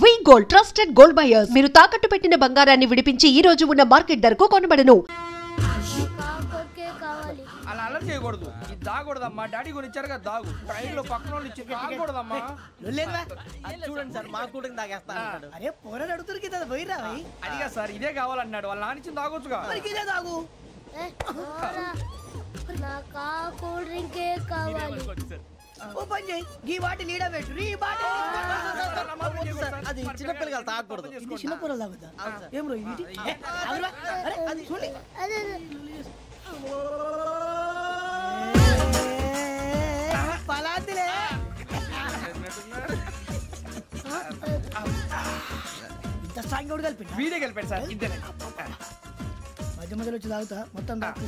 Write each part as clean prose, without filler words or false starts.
వి gold trusted gold buyers మీరు తాకట్టు పెట్టిన బంగారాన్ని విడిపించి ఈ రోజు ఉన్న మార్కెట్ ధరకు కొనబడను. అలా అలర్ చేయకూడదు. ఇది దాగకూడదమ్మా. డాడీ కొని ఇచ్చారు కదా దాగు. ట్రైన్ లో పక్కన వాళ్ళు ఇచ్చి దాగకూడదమ్మా. చూడండి సార్ మా కూడా దాగేస్తాను. అరే పోరాడు అడుగుతారు కదా పోయిరా. అదిగా సార్ ఇదే కావాలన్నాడు. వాళ్ళ నాన్న ఇచ్చింది తాగొచ్చుగా. ఇదే తాగు. ఓ పని చేయి. ఈ బాటి లీడ పెట్టు. ఈ బాటి అది చిన్నపిల్లలు తాగకూడదు. ఇది చిన్న పొరలు తాగుతా. ఏం రో ఇది? అరే అది చూడండి. పలాతిలే. ఇంత స్ట్రాంగ్ కూడా కలిపి వీడే కలిపాడు సార్. ఇద్దరే మధ్య మధ్యలో వచ్చి తాగుతా. మొత్తం తాగు.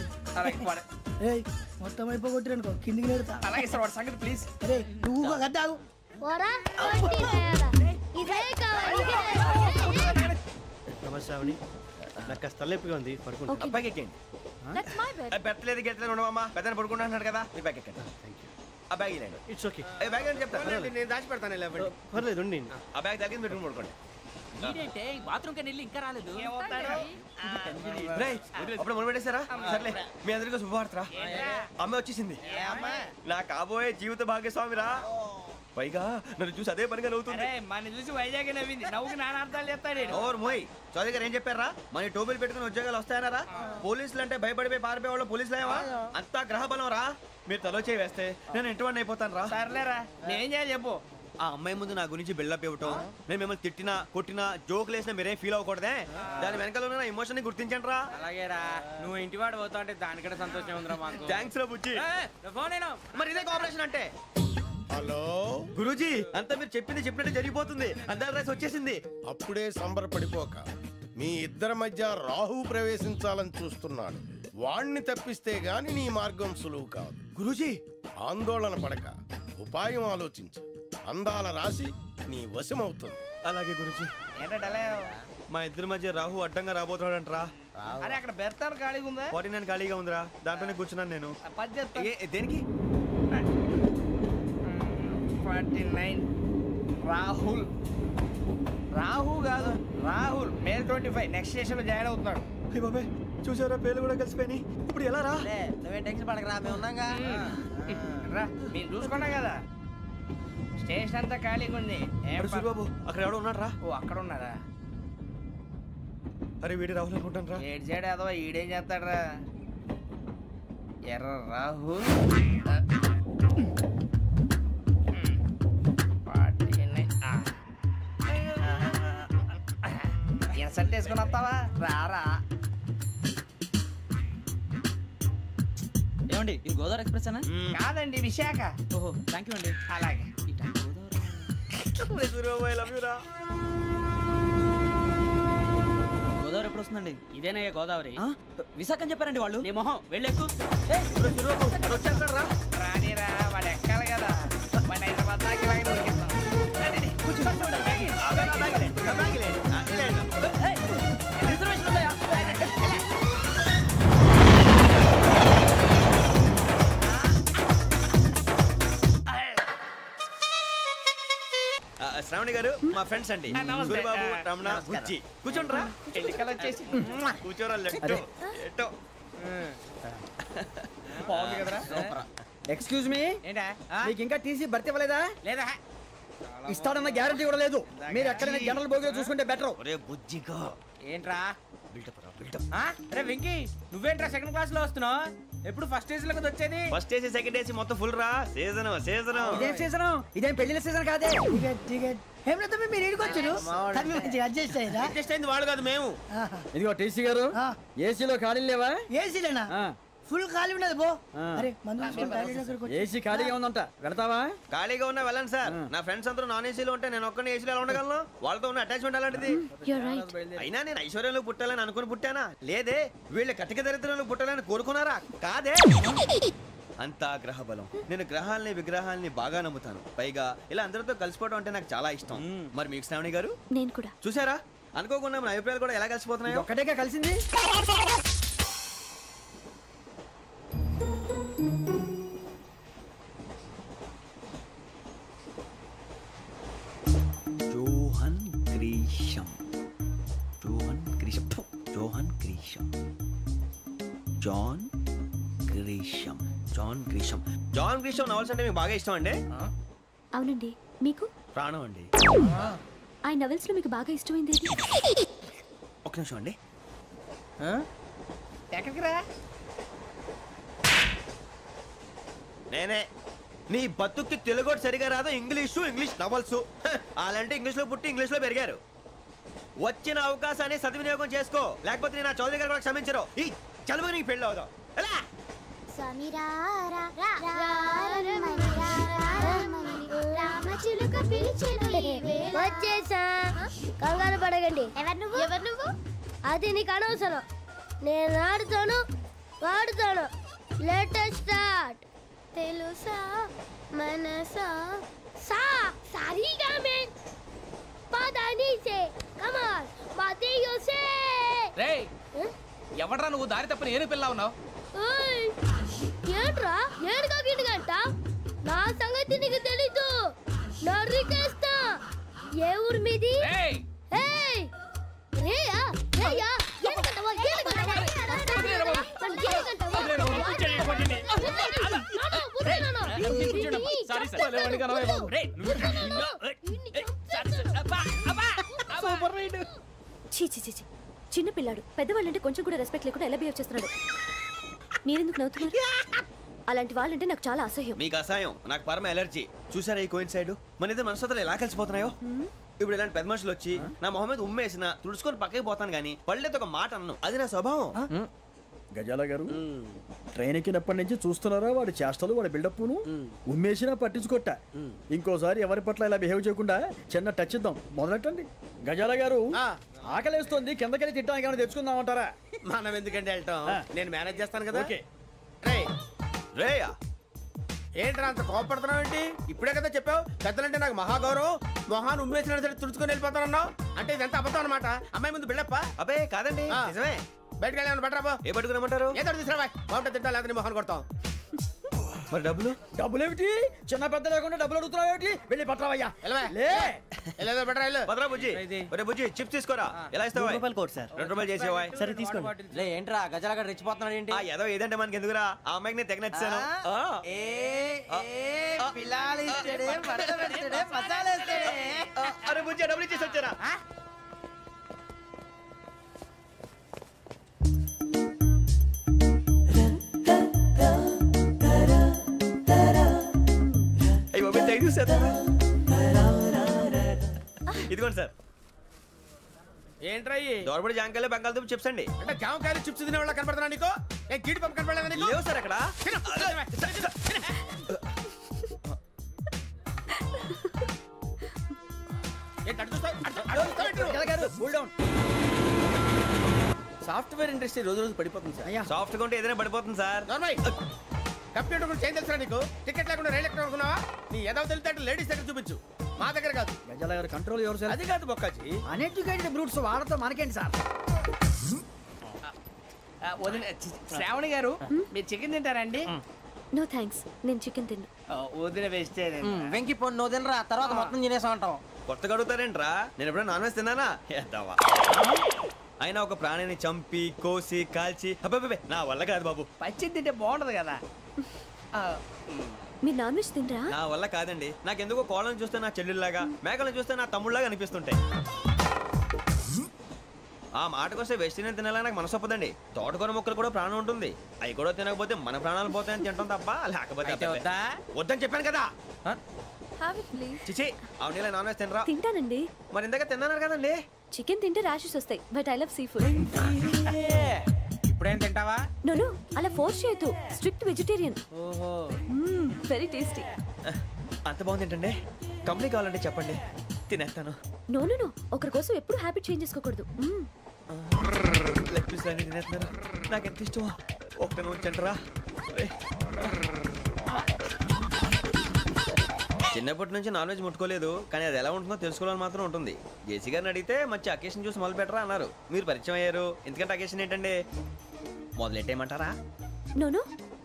ఏయ్ మొత్తం అయిపోగొట్టిరనుకో కిందికి నేడుతా. అలాగే సార్ వాడి సంగతి ప్లీజ్. అరే నువ్వు కదా తాగు. నమస్కారం. నాకు కాస్త తలెప్పిగా ఉంది. పడుకుంటా. అబ్బాయికి ఎక్కండి. పెట్టలేదు గెట్టలేదు ఉండవమ్మా. పెద్దని పడుకుంటున్నాడు కదా. మీ బ్యాగ్ ఎక్కండి. ఆ బ్యాగ్ ఇలాండి. It's okay. బ్యాగ్ అని చెప్తాను. నేను దాచి పెడతాను. పర్లేదు ఉండి. ఆ బ్యాగ్ తగ్గింది పెట్టుకుని పడుకోండి. ఇంకా రాలేదు. అప్పుడు మొదలు పెట్టేశారా? సర్లే మీ అందరికీ శుభవార్తరా. అమ్మ వచ్చేసింది. నా కాబోయే జీవిత భాగ్యస్వామిరా. పైగా నన్ను చూసి అదే పనిగా నవ్వుతుంది. మన చూసి వైజాగ్ నవ్వింది. నవ్వుకి నాన్న అర్థాలు చెప్తాడు. ఓర్ మోయ్ చౌదరి గారు ఏం చెప్పారా? మన టోబీలు పెట్టుకుని ఉద్యోగాలు వస్తాయనరా? పోలీసులు అంటే భయపడిపోయి పారిపోయే వాళ్ళు పోలీసులు ఏవా? అంతా గ్రహ బలం రా. మీరు తలో చేయి వేస్తే నేను ఇంటివాడిని అయిపోతాను రా. సర్లేరా నేనేం చేయాలి చెప్పు. ఆ అమ్మాయి ముందు నా గురించి బిల్డప్ ఇవ్వటం, నేను మిమ్మల్ని తిట్టినా కొట్టినా జోకులు వేసినా మీరేం ఫీల్ అవ్వకూడదే. దాని వెనకాల ఉన్న ఎమోషన్ ని గుర్తించండి రా. అలాగేరా నువ్వు ఇంటివాడు పోతా అంటే దానికంటే సంతోషం ఉందిరా మాకు. థ్యాంక్స్ రా బుజ్జి. ఫోన్ అయినా మరి ఇదే కోఆపరేషన్ అంటే. హలో గురూజీ అంతా మీరు చెప్పింది చెప్పినట్టు జరిగిపోతుంది. అందాల రైస్ వచ్చేసింది. అప్పుడే సంబరపడిపోక. మీ ఇద్దరి మధ్య రాహు ప్రవేశించాలని చూస్తున్నాడు. వాణ్ణి తప్పిస్తే గాని నీ మార్గం సులువు కాదు. గురూజీ ఆందోళన పడక ఉపాయం ఆలోచించు. అందాల రాశి నీ వశమవుతుంది. అలాగే గురూజీ. ఏంటంటే మా ఇద్దరి మధ్య రాహు అడ్డంగా రాబోతున్నాడంటరా. అరే అక్కడ బెర్తాను ఖాళీగా ఉందా? 49 ఖాళీగా ఉందిరా. దాంట్లోనే కూర్చున్నాను నేను. దేనికి? 49 రాహుల్. రాహు కాదు రాహుల్. మే 25 నెక్స్ట్ స్టేషన్ లో జాయిన్ అవుతున్నాడు. బాబాయ్ చూసారా పేర్లు కూడా కలిసిపోయినాయి. ఇప్పుడు ఎలా రా? నువ్వేం టెన్షన్ పడకరా, మేము ఉన్నాగా. రా మీరు చూసుకున్నా కదా స్టేషన్ అంతా ఖాళీగా ఉంది. బాబు అక్కడ ఎవడో ఉన్నాడు రా. ఓ అక్కడ ఉన్నారా? అరే వీడి రాహుల్ అనుకుంటాను రా. ఏడు సైడ్ అదో ఈడేం చేస్తాడరా? ఎర్ర రాహుల్. ఇన్సల్ట్ వేసుకుని వస్తావా? రారా. ఏమండి ఇది గోదావరి ఎక్స్ప్రెస్ అనా? కాదండి విశాఖ. ఓహో థ్యాంక్ యూ అండి. అలాగే గోదావరి ఎప్పుడు వస్తుందండి? ఇదేనయ్య గోదావరి. విశాఖ అని చెప్పారండి వాళ్ళు. నీ మొహం వెళ్ళెక్కు. రానిరా వాడు ఎక్కాలి కదా. వాడిని హైదరాబాద్ దాకా ఇలాగే దొరికిస్తాం. శ్రావణి గారు మా ఫ్రెండ్స్ అండి. గురుబాబు రమణ బుజ్జి. కూర్చోండి రా. ఎన్నికలు వచ్చేసి కూర్చోరా. లెట్టో ఎట్టో బాగుంది కదరా. ఎక్స్క్యూజ్ మీ, ఏంటా? మీకు ఇంకా టీసీ భర్తీ ఇవ్వలేదా? లేదా ఇస్తాడన్న గ్యారంటీ కూడా లేదు. మీరు ఎక్కడైనా జనరల్ బోగిలో చూసుకుంటే బెటర్. ఒరే బుజ్జిగా ఏంట్రా? బిల్డప్. అరే వెంకీ నువ్వేంట్రా సెకండ్ క్లాస్ లో వస్తున్నావు? ఎప్పుడు ఫస్ట్ ఏసీ లో కదా వచ్చేది? ఫస్ట్ ఏసీ సెకండ్ ఏసీ మొత్తం ఫుల్ రా. Season season. ఇదేం సీజన్? ఇదేం పెళ్లిన సీజన్ కాదే. టికెట్ టికెట్ ఏం లేదు. మీరు ఇడికొచ్చారు అడ్జస్ట్ అయ్యారా? అడ్జస్ట్ అయింది వాళ్ళు కాదు మేము. ఇదిగో టీసీ గారు ఏసీలో ఖాళీ లేవా? ఏసీలేనా? ఫుల్ ఖాళీ ఉండదు బో. అరే ఏసీ ఖాళీగా ఉందంట, వెళ్తావా? ఖాళీగా ఉన్నా వెళ్ళండి సార్. నా ఫ్రెండ్స్ అందరూ నాన్ ఏసీలో ఉంటే నేను ఒక్కనే ఏసీలో ఎలా ఉండగలను? వాళ్ళతో ఉన్న అటాచ్మెంట్ అలాంటిది. అయినా నేను ఐశ్వర్యంలో పుట్టాలని అనుకుని పుట్టానా? లేదే. వీళ్ళ కటిక దరిద్రంలో పుట్టాలని కోరుకున్నారా? కాదే. అంతా గ్రహ బలం. నేను గ్రహాలని విగ్రహాలని బాగా నమ్ముతాను. పైగా ఇలా అందరితో కలిసిపోవడం అంటే నాకు చాలా ఇష్టం. మరి మీకు శ్రావణి గారు? నేను కూడా. చూసారా అనుకోకుండా మన అభిప్రాయాలు కూడా ఎలా కలిసిపోతున్నాయి. ఒక్కటేగా కలిసింది. జాన్ గ్రీషమ్. జాన్ గ్రీషమ్. జాన్ గ్రీషమ్ నవల్స్ అంటే మీకు బాగా ఇష్టం అండి? అవునండి. మీకు? ప్రాణం అండి. ఆ నవెల్స్ లో మీకు బాగా ఇష్టమైంది ఏది? ఒక్క నిమిషం అండి. ఎక్కడికి రా? నేనే. నీ బతుక్కి తెలుగు సరిగా రాదు, ఇంగ్లీష్ నవల్స్. అలాంటి ఇంగ్లీష్లో పుట్టి ఇంగ్లీష్లో పెరిగారు. వచ్చిన అవకాశాన్ని సద్వినియోగం చేసుకో, లేకపోతే నేను నా చౌదరి గారు కూడా క్షమించరు. ఈ చదువు నీకు పెళ్ళి అవుదాం. ఎలా వచ్చేసా, కంగారు పడకండి. ఎవరు నువ్వు? అది నీకు అనవసరం. నేను ఆడుతాను, వాడుతాను. Latest start. తెలుసా మనసా సా సారీగా మెన్ పదని సే కమాన్ మాదేయో సే. రేయ్, ఎవడ్రా నువ్వు? దారి తప్పని ఏను పిల్ల ఉన్నావు? ఓయ్ ఏంట్రా ఏడుగా గిడుగంట? నా సంగతి నీకు తెలీదు. నరికేస్తా. ఏ ఊరు మీది? రేయ్ ఏయ్ రేయా రేయా ఏడుగంటవా ఏడుగంటవా చిన్న పిల్లాడు పెద్దవాళ్ళంటే కొంచెం కూడా రెస్పెక్ట్ లేకుండా ఎలా బిహేవ్ చేస్తున్నాడు. మీరెందుకు నవ్వుతున్నారు? అలాంటి వాళ్ళంటే నాకు చాలా అసహ్యం. మీకు అసహ్యం, నాకు పరమ ఎలర్జీ. చూసారా ఈ కోయిన్సైడ్? మన ఇద్దరు మనసులు ఎలా కలిసిపోతున్నాయో. ఇప్పుడు ఇలాంటి పెద్ద మనుషులు వచ్చి నా మొహం మీద ఉమ్మేసిన తుడుచుకొని పక్కకి పోతాను కానీ పళ్ళేతో ఒక మాట అన్ను. అది నా స్వభావం. గజాల గారు, ట్రైన్ ఎక్కినప్పటి నుంచి చూస్తున్నారా వాడి చేష్టలు, వాడి బిల్డప్ను? ఉమ్మేసినా పట్టించుకోట. ఇంకోసారి ఎవరి పట్ల ఇలా బిహేవ్ చేయకుండా చిన్న టచ్ ఇద్దాం. మొదలెట్టండి. గజాల గారు, ఆకలేస్తుంది, కిందకెళ్ళి తిట్టడానికి ఏమైనా తెచ్చుకుందామంటారా? మనం ఎందుకంటే వెళ్తాం, నేను మేనేజ్ చేస్తాను కదా. ఓకే. రేయా ఏంట్రా అంత కోపడుతున్నావు ఏంటి? ఇప్పుడే కదా చెప్పావు పెద్దలంటే నాకు మహాగౌరవం, మొహాన్ని ఉమ్మేసిన సరే తుడుచుకొని వెళ్ళిపోతానన్నావు. అంటే ఇదంతా అబద్ధం అనమాట. అమ్మాయి ముందు బిల్డప్ప? అబ్బే కాదండి, నిజమే. బయటకు వెళ్ళాను బట్రాబో. ఏ పట్టుకురమ్మంటారు? ఏదో తీసుకురా బాగుంటుంది, తింటా లేదా మొహాన్ని కొడతాం. మరి డబ్బులు? డబ్బులేమిటి? చిన్న పెద్ద లేకుండా డబ్బులు అడుగుతున్నావు ఏమిటి? వెళ్ళి పట్టరావయ్యా. బట్రా వెళ్ళు. భద్రా బుజ్జి, ఒరే బుజ్జి చిప్స్ తీసుకోరా. ఎలా ఇస్తావా? Court sir. 2 రూపాయలు చేసేవా? సరే తీసుకోండి. లే ఏంట్రా గజాలగా రెచ్చిపోతున్నాడు ఏంటి? ఏదో ఏదంటే మనకి ఎందుకురా, ఆ అమ్మాయికి నేను తెగ నచ్చాను. అరే బుజ్జి డబ్బులు ఇచ్చేసి వచ్చారా? ఇదిగోండి సార్. ఏంట్రా దోరబడి జాంకాయలు బంగాళదుంప చిప్స్ అండి. అంటే జామకాయలు చిప్స్ తినే వాళ్ళ కనపడుతున్నా నీకు? ఏ గీడి పంప కనపడలేదా నీకు? లేవు సార్ అక్కడ. సాఫ్ట్వేర్ ఇండస్ట్రీ రోజు రోజు పడిపోతుంది సార్. సాఫ్ట్ గా ఉంటే ఏదైనా పడిపోతుంది సార్. కంప్యూటర్ గురించి ఏం తెలుసా నీకు? టికెట్ లేకుండా రైలు ఎక్కడ అనుకున్నావా? నీ ఏదో తెలితే లేడీస్ దగ్గర చూపించు, మా దగ్గర కాదు. గజాల గారు కంట్రోల్ ఎవరు సార్? అది కాదు బొక్కాజీ. అన్ఎడ్యుకేటెడ్ బ్రూట్స్ వాడతో మనకేంటి సార్? శ్రావణి గారు, మీరు చికెన్ తింటారండి? నో థ్యాంక్స్, నేను చికెన్ తిన్నా. వదిన వేస్తే వెంకి పొన్ను నువ్వు తినరా, తర్వాత మొత్తం తినేసా ఉంటాం. కొత్తగా అడుగుతారేంట్రా? నేను ఎప్పుడైనా నాన్ వెజ్ తిన్నానా? ఎద్దావా. అయినా ఒక ప్రాణిని చంపి కోసి కాల్చి అబ్బే నా వల్ల కాదు బాబు. పచ్చి తింటే బాగుంటది కదా. మీరు నాన్ వెజ్ తినరా? నా వల్ల కాదండి. నాకెందుకో కోళ్ళని చూస్తే నా చెల్లెళ్ళలాగా, మేకలను చూస్తే నా తమ్ముళ్ళలాగా అనిపిస్తుంటాయి. ఆ మాటకొస్తే వెస్టిరియన్ తినాలని నాకు మనసు ఒప్పదండి. తోటకూర మొక్కలు కూడా ప్రాణం ఉంటుంది. అవి కూడా తినకపోతే మన ప్రాణాలు పోతాయని తింటాం తప్ప, లేకపోతే వద్దని చెప్పాను కదా. చిచి అవునీ నాన్ వెజ్ తినరా? తింటానండి. మరి ఇందాక తిన్నాను కదండి. చికెన్ తింటే ర్యాషెస్ వస్తాయి, but I love sea food. ఇప్పుడేం తింటావా? నో అలా ఫోర్స్ చేయొద్దు. Strict vegetarian. ఓహో, వెరీ టేస్టీ. అంత బాగుంది ఏంటండి? కంప్లీట్ కావాలంటే చెప్పండి, తినేస్తాను. నో ఒకరి కోసం ఎప్పుడు హ్యాబిట్ చేంజ్ చేసుకోకూడదు. లెగ్ పీస్ అన్ని తినేస్తున్నాను. నాకు ఎంత ఇష్టం. ఒకటే ఉంచండిరా. చిన్నప్పటి నుంచి నాన్ వెజ్ ముట్టుకోలేదు, కానీ అది ఎలా ఉంటుందో తెలుసుకోవాలని మాత్రం ఉంటుంది. జేసీ గారిని అడిగితే మంచి అకేషన్ చూసి మొదలు పెట్టరా అన్నారు. మీరు పరిచయం అయ్యారు, ఎందుకంటే అకేషన్ ఏంటండి? మొదలెట్టేయమంటారా? నో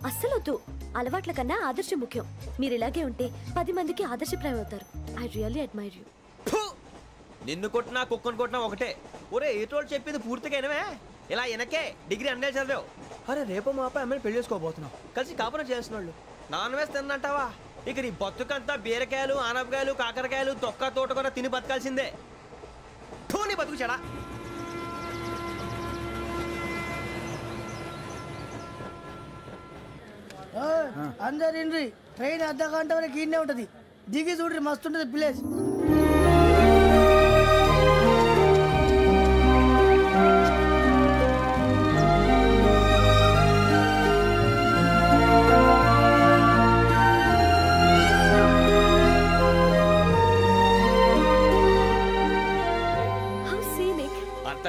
అస్సలు వద్దు. అలవాట్ల కన్నా ఆదర్శం ముఖ్యం. మీరు ఇలాగే ఉంటే 10 మందికి ఆదర్శప్రాయం అవుతారు. I really admire you. నిన్ను కొట్టినా కుక్కను కొట్టినా ఒకటే. ఒరే ఏటోళ్ళు చెప్పింది పూర్తిగా వినవే. ఇలా వెనకే డిగ్రీ అన్నే చదివావు. అరే రేపు మా అబ్బాయి అమ్మని పెళ్లి చేసుకోబోతున్నాం, కలిసి కాపురం చేసిన వాళ్ళు. నాన్ వేసి తిన్నంటావా? ఇక నీ బతుకంతా బీరకాయలు, ఆనపకాయలు, కాకరకాయలు, తొక్క తోట కూడా తిని బతకాల్సిందే. నీ బతుకు చెడా. అందరు ఇండ్రి, ట్రైన్ అర్ధ గంట వరకు ఇన్నే ఉంటది. దిగి చూడ్రి, మస్తు ఉంటది ప్లేస్.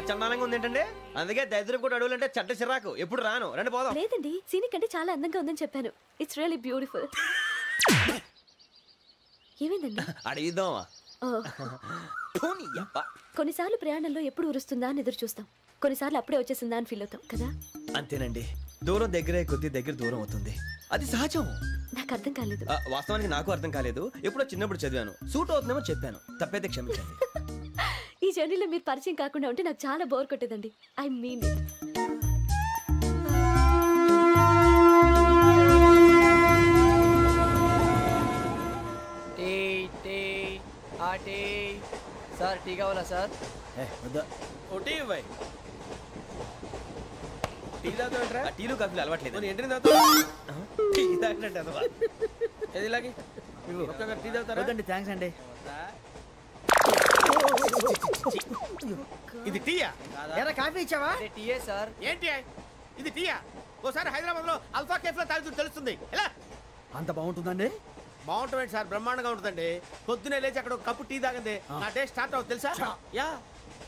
చందానంగా ఉంది ఏంటండి, అందుకే దరిద్రం కూడా అడవులంటే చెడ్డ చిరాకు. ఎప్పుడు రాను, రండి పోదాం. లేదండి, సీనిక్ అంటే చాలా అందంగా ఉందని చెప్పాను. It's really beautiful. ఏమైందండి? అడిగిద్దామా? కొన్నిసార్లు ప్రయాణంలో ఎప్పుడు ఉరుస్తుందా అని ఎదురు చూస్తాం, కొన్నిసార్లు అప్పుడే వచ్చేసిందా అని ఫీల్ అవుతాం కదా. అంతేనండి, దూరం దగ్గరే కొద్ది దగ్గర దూరం అవుతుంది, అది సహజం. నాకు అర్థం కాలేదు. వాస్తవానికి నాకు అర్థం కాలేదు, ఎప్పుడో చిన్నప్పుడు చదివాను. సూట్ అవుతుందేమో చెప్పాను, తప్పైతే క్షమించండి. ఈ జర్నీలో మీరు పరిచయం కాకుండా ఉంటే నాకు చాలా బోర్ కొట్టేదండి. I mean it. Sir tea కావాలా సార్? టీలు కాఫీలు అలవాట్లేదు. థ్యాంక్స్ అండి. ఇది టీయా? ఎరా కాఫీ ఇచ్చావా? టీయే సార్. ఏంటి ఇది టీయా? ఓసారి హైదరాబాద్ లో అల్ఫా కేఫ్ లో తాగుతూ తెలుస్తుంది. ఎలా అంత బాగుంటుందండి? బాగుంటుంది సార్, బ్రహ్మాండంగా ఉంటుందండి. పొద్దునే లేచి అక్కడ ఒక కప్పు టీ తాగింది నా డే స్టార్ట్ అవుతుంది తెలుసా? యా.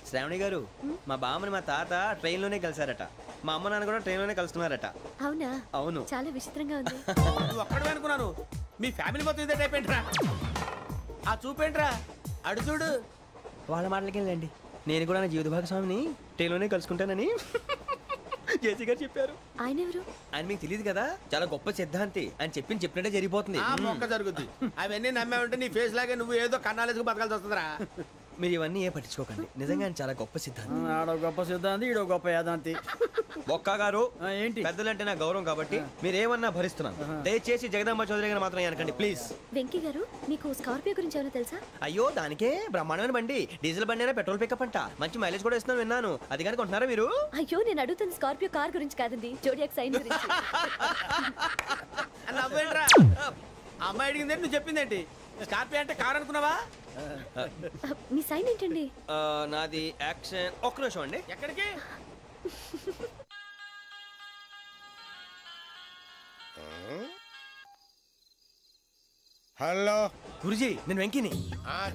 శ్రావణి గారు, మా బామ్మని మా తాత ట్రైన్ లోనే కలిసారట, మా అమ్మ నాన్న కూడా ట్రైన్ లోనే కలుస్తున్నారట. అవునా? అవును. చాలా విచిత్రంగా ఉంది. నువ్వు ఒక్కడే అనుకున్నాను, మీ ఫ్యామిలీ మొత్తం ఇదే టైప్ ఏంట్రా? ఆ చూపేంట్రా, అడు చూడు. వాళ్ళ మాటలకి వెళ్ళండి, నేను కూడా నా జీవిత భాగస్వామిని ట్రైన్ లోనే కలుసుకుంటానని జేసీ గారు చెప్పారు. ఆయన ఎవరు? ఆయన మీకు తెలియదు కదా, చాలా గొప్ప సిద్ధాంతి. ఆయన చెప్పినట్టే జరిగిపోతుంది. ఆ మొక్క జరుగుద్ది. అవన్నీ నమ్మావంటే నీ ఫేస్ లాగే నువ్వు ఏదో కన్నాలేసుకు బతకాల్సి వస్తుందిరా. మీరు ఇవన్నీ ఏ పట్టించుకోకండి, నిజంగా ఆయన చాలా గొప్ప సిద్ధాంతి. ఆడో గొప్ప సిద్ధాంతి, ఈడో గొప్ప యాదాంతి. ఒక్క గారు ఏంటి? పెద్దలంటే నా గౌరవం కాబట్టి మీరేమన్నా భరిస్తున్నాను. దయచేసి జగదాంబ చౌదరి గారు మాత్రం అనకండి ప్లీజ్. వెంకీ గారు, మీకు స్కార్పియో గురించి ఏమైనా తెలుసా? అయ్యో, దానికే బ్రహ్మాండమైన బండి, డీజిల్ బండి అయినా పెట్రోల్ పికప్ అంట, మంచి మైలేజ్ కూడా ఇస్తున్నాను విన్నాను. అది కానీ కొంటున్నారా మీరు? అయ్యో, నేను అడుగుతున్న స్కార్పియో కార్ గురించి కాదండి, జోడియాక్ సైన్ గురించి. నవ్వేంట్రా? అమ్మాయి అడిగింది నువ్వు చెప్పిందేంటి? స్కార్పియో అంటే కార్ అనుకున్నావా? మీ సైన్ ఏంటండి? నాది యాక్షన్. ఒక్క నిమిషం అండి. ఎక్కడికి? హలో గురుజీ, నేను వెంకీని.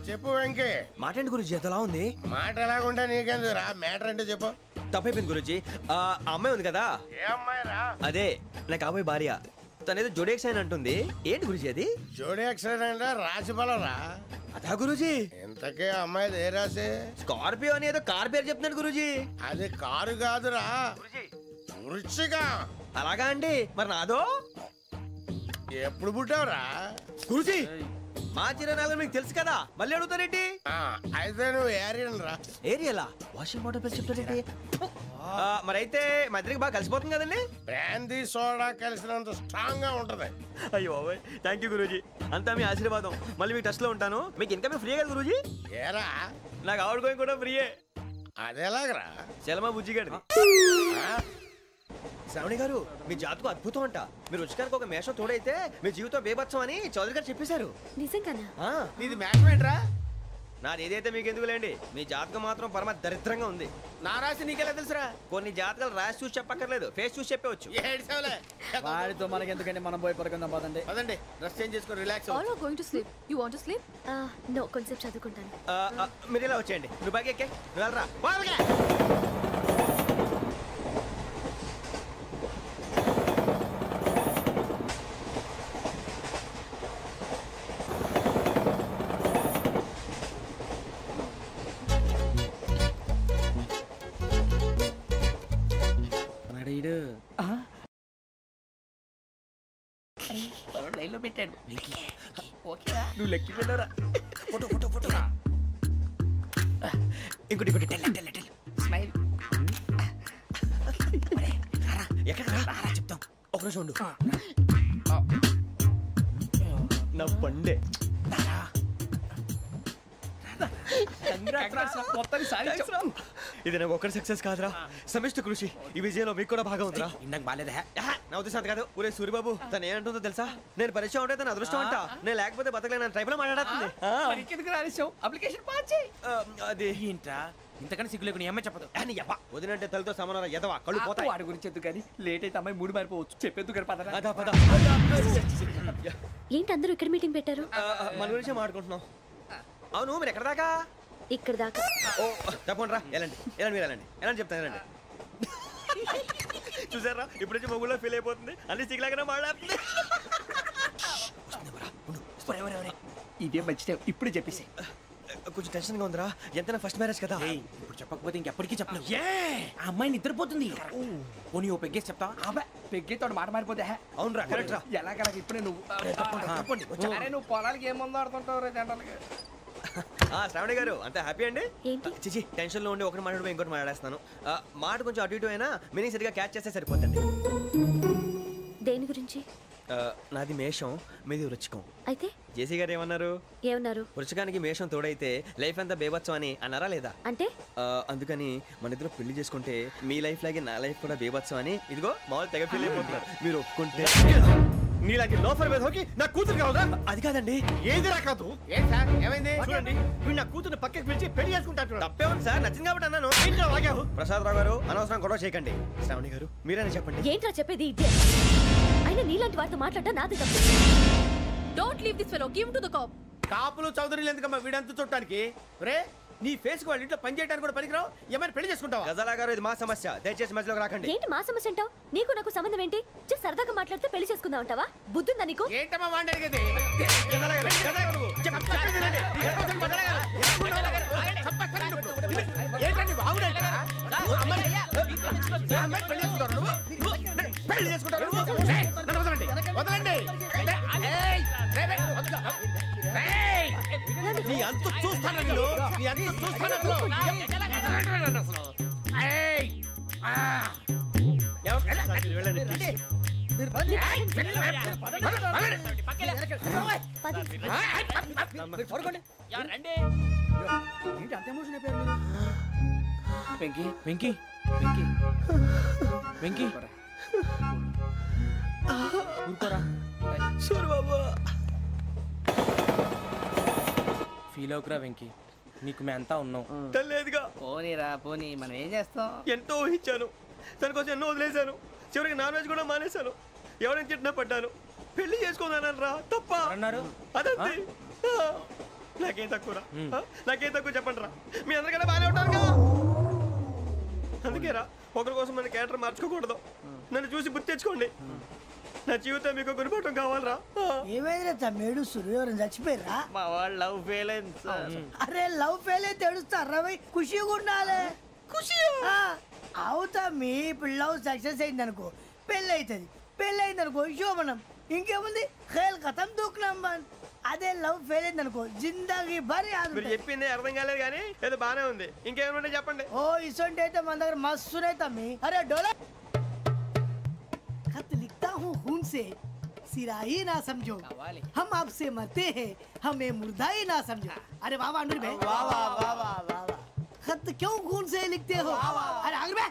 చెప్పు వెంకీ. మాట ఏంటి గురుజీ, ఎంతలా ఉంది? మాట ఎలాగుంటా నీకెందుకు రా, మ్యాటర్ అంటే చెప్పు. తప్పైపోయింది గురుజీ. ఆ అమ్మాయి ఉంది కదా, ఏ అమ్మాయి రా? అదే నా కాబోయే భార్య. తనేదో జోడేక్స్ అని అంటుంది. ఏంటి గురుజీ అది? జోడి యాక్సిడెంట్ రాసి బలరా? అదా గురుజీ. ఇంతకే అమ్మాయి ఏ రాసి? స్కార్పియో అని ఏదో కార్ పేరు చెప్తున్నాడు గురుజీ. అది కారు కాదురా, వృచ్చిక. అలాగా అండి, మరి నాదో? ఎప్పుడు పుట్టావురా? గురుజీ, మా చిరనాలు మీకు తెలుసు కదా, మళ్ళీ అడుగుతారేంటి? అయితే నువ్వు ఏరియన్ రా. ఏరియాలా? వాషింగ్ వాటర్ పేరు చెప్తారేంటి? మరైతే మా ఇద్దరికి బాగా కలిసిపోతుంది కదండి. బ్రాందీ సోడా కలిసినంత స్ట్రాంగ్ గా ఉంటది. అయ్యో థ్యాంక్ యూ గురూజీ, అంతా మీ ఆశీర్వాదం. మళ్ళీ మీకు టచ్ లో ఉంటాను. మీకు ఇంకా ఫ్రీ కదా గురూజీ? ఏరా, నాకు ఆవిడ గోయింగ్ కూడా ఫ్రీయే. అదేలాగరా? చలమా బుజ్జి గారిది. శ్రావణి గారు, మీ జాతకు అద్భుతం అంట. మీరు రుచికానికి ఒక మేషం తోడైతే మీ జీవితం బేబత్సం అని చౌదరి గారు చెప్పేశారు. నిజంగానా? నీది మేషం ఏంట్రా? నాది ఏదైతే మీకు ఎందుకులేండి, మీ జాతకం మాత్రం పరమ దరిద్రంగా ఉంది. నా రాసి నీకెలా తెలుసురా? కొన్ని జాతకాలు రాసి చూసి చెప్పక్కర్లేదు, ఫేస్ చూసి చెప్పవచ్చు. వాడితో మనకి ఎందుకంటే మనం పోయి పడుకుందాం పదండి. పదండి, డ్రెస్ చేంజ్ చేసుకొని relax. All are going to sleep. You want to sleep? No, కొంచెం చదువుకుంటాను. మీరు ఇలా వచ్చేయండి. నువ్వు బాగా ఎక్కే, నువ్వు వెళ్ళరా. లైన్లో పెట్టాడు. నువ్వు లెక్కి పెట్టారా? Photo photo photo. ఇంకోటి ఇంకోటి. స్మైల్. ఎక్కడ చెప్తాం ఒక నిమిషం ఉండు. నా పండే ఇది నాకు ఒక్కడి సక్సెస్ కాదురా, సమిష్టి కృషి. ఈ విజయంలో మీకు కూడా భాగం ఉందిరా. ఇందాక బాగాలేదా? నా ఉద్దేశం కాదు. ఊరే సూరిబాబు తను ఏమంటుందో తెలుసా? నేను పరిచయం ఉంటే తన అదృష్టం అంట, నేను లేకపోతే బతకలేను ట్రైబ్ లో మాట్లాడుతుంది. అప్లికేషన్ పాస్ చేయి. అది ఏంట్రా ఇంతకన్నా సిగ్గు లేకుండా ఏమై చెప్పదు. వదినంటే తలతో సమానం ఎదవా, కళ్ళు పోతాయి. వాడి గురించి ఎందుకు కానీ లేట్ అయితే అమ్మాయి మూడు మారిపోవచ్చు. చెప్పేందుకు కానీ పద. అదా పద. ఏంటి అందరూ ఇక్కడ మీటింగ్ పెట్టారు? మన గురించే మాట్లాడుకుంటున్నాం. అవును మీరు ఎక్కడ దాకా? ఇక్కడ దాకా. ఓ తప్పకుండా రా, వెళ్ళండి వెళ్ళండి మీరు వెళ్ళండి వెళ్ళండి చెప్తాను వెళ్ళండి. చూసారా ఇప్పుడు నుంచి మొగుల్లో ఫీల్ అయిపోతుంది, అన్ని సిగ్లాగానే మాట్లాడుతుంది. ఇదే మంచి టైం, ఇప్పుడే చెప్పేసి. కొంచెం టెన్షన్ గా ఉందిరా, ఎంతైనా ఫస్ట్ మ్యారేజ్ కదా. ఇప్పుడు చెప్పకపోతే ఇంకెప్పటికీ చెప్పలేవు. ఆ అమ్మాయి నిద్రపోతుంది. పోనీ ఓ పెగ్గేసి చెప్తా. పెగ్గేతో మాట మారిపోతే. అవునురా కరెక్ట్ రా. ఎలాగలా ఇప్పుడే నువ్వు అరే నువ్వు పొలాలకి ఏం ముందు ఆడుతుంటావు రే జంటలకి. శ్రావణి గారు అంత హ్యాపీ అండి? ఏంటి? చిచి టెన్షన్ లో ఉండి ఒకటి మాట్లాడిపోయి ఇంకోటి మాట్లాడేస్తున్నాను. మాట కొంచెం అటు ఇటు అయినా మీనింగ్ సరిగా క్యాచ్ చేస్తే సరిపోతుంది. దేని గురించి? నాది మేషం, మీది వృచ్చికం. అయితే జేసీ గారు ఏమన్నారు? వృచ్చికానికి మేషం తోడైతే లైఫ్ అంతా బేబత్సం అని అన్నారా లేదా? అంటే అందుకని మన ఇద్దరు పెళ్లి చేసుకుంటే మీ లైఫ్ లాగే నా లైఫ్ కూడా బేబత్సం అని ఇదిగో మామూలు తెగ పెళ్లి అయిపోతున్నారు. మీరు ఒప్పుకుంటే నీలాంటి లోఫర్ మీద హోకి నా కూతురు కావదా? అది కాదండి. ఏది రాకాదు. ఏం సార్ ఏమైంది? చూడండి వీడు నా కూతురు పక్కకి పిలిచి పెళ్లి చేసుకుంటాడు. తప్పే ఉంది సార్, నచ్చింది కాబట్టి అన్నాను. ప్రసాద్ రావు గారు అనవసరం గొడవ చేయకండి. శ్రావణి గారు మీరైనా చెప్పండి. ఏంట్రా చెప్పేది? అయినా నీలాంటి వారితో మాట్లాడటం నాది తప్పు. Don't leave this fellow, give to the cop. కాపులు చౌదరులు ఎందుకమ్మా వీడంతా చూడటానికి? రే నీ ఫేస్ కు వాళ్ళ ఇంట్లో పని చేయడానికి కూడా పనికిరావు. ఏమైనా పెళ్లి చేసుకుంటావా? గజాలా గారు ఇది మా సమస్య, దయచేసి మధ్యలోకి రాకండి. ఏంటి మా సమస్య అంటావు? నీకు నాకు సంబంధం ఏంటి? సరదాగా మాట్లాడితే పెళ్లి చేసుకుందాం అంటావా? బుద్ధుందా నీకు? ఏంటమ్మా వాడి అడిగేది? ఏంటండి బాగుండే పెళ్లి చేసుకుంటారు. వదలండి. నీ అంత చూస్తాను నీ అంత చూస్తాను. వెంకీ వెంకీ వెంకీ వెంకీ ఊరుకోరా. ఫీల్ అవుకురా వెంకీ, నీకు మేమంతా ఉన్నాం. తెలియదుగా. పోనీరా పోనీ, మనం ఏం చేస్తాం? ఎంతో ఊహించాను, దానికోసం ఎన్నో వదిలేశాను. చివరికి నాన్ వెజ్ కూడా మానేశాను. ఎవరైనా తిట్టినా పడ్డాను. పెళ్లి చేసుకున్నాను రా, తప్ప అన్నారు. అదంతే. నాకేం తక్కువరా? నాకేం తక్కువ చెప్పండి రా. మీ అందరికన్నా బాగానే ఉంటారు కదా. అందుకేరా ఒకరి కోసం మన క్యారెక్టర్ మార్చుకోకూడదు. నన్ను చూసి గుర్తు తెచ్చుకోండి. నా జీవితం మీకు గురిపటం కావాలరా. ఏమైందిరా తమ్మేడు సూర్యవరం చచ్చిపోయిరా? మా వాళ్ళు లవ్ ఫెయిల్ అయింది సార్. అరే లవ్ ఫెయిల్ అయితే ఏడుస్తారా? ఖుషిగా ఉండాలి. ఖుషి అవుతా. మీ ఇప్పుడు లవ్ సక్సెస్ అయింది అనుకో పెళ్ళి అవుతుంది. పెళ్ళి అయింది అనుకో శోభనం. ఇంకేముంది ఖేల్ కథం దూకునాం బాన్. అదే లవ్ ఫెయిల్ అయింది అనుకో జిందాగీ భారీ. మీరు చెప్పింది అర్థం కాలేదు కానీ ఏదో బానే ఉంది. ఇంకేమైనా చెప్పండి. ఓ ఇసొంటి అయితే మన దగ్గర మస్తునే తమ్మి. అరే డోలా खत लिखता हूँ खून से, सिरा ही ना समझो, हम आपसे मरते हैं, हमें मुर्दा ही ना समझो. अरे वाह वाह अनुर भाई, वाह वाह वाह वाह वाह. खत क्यों खून से लिखते हो? अरे अनुर भाई,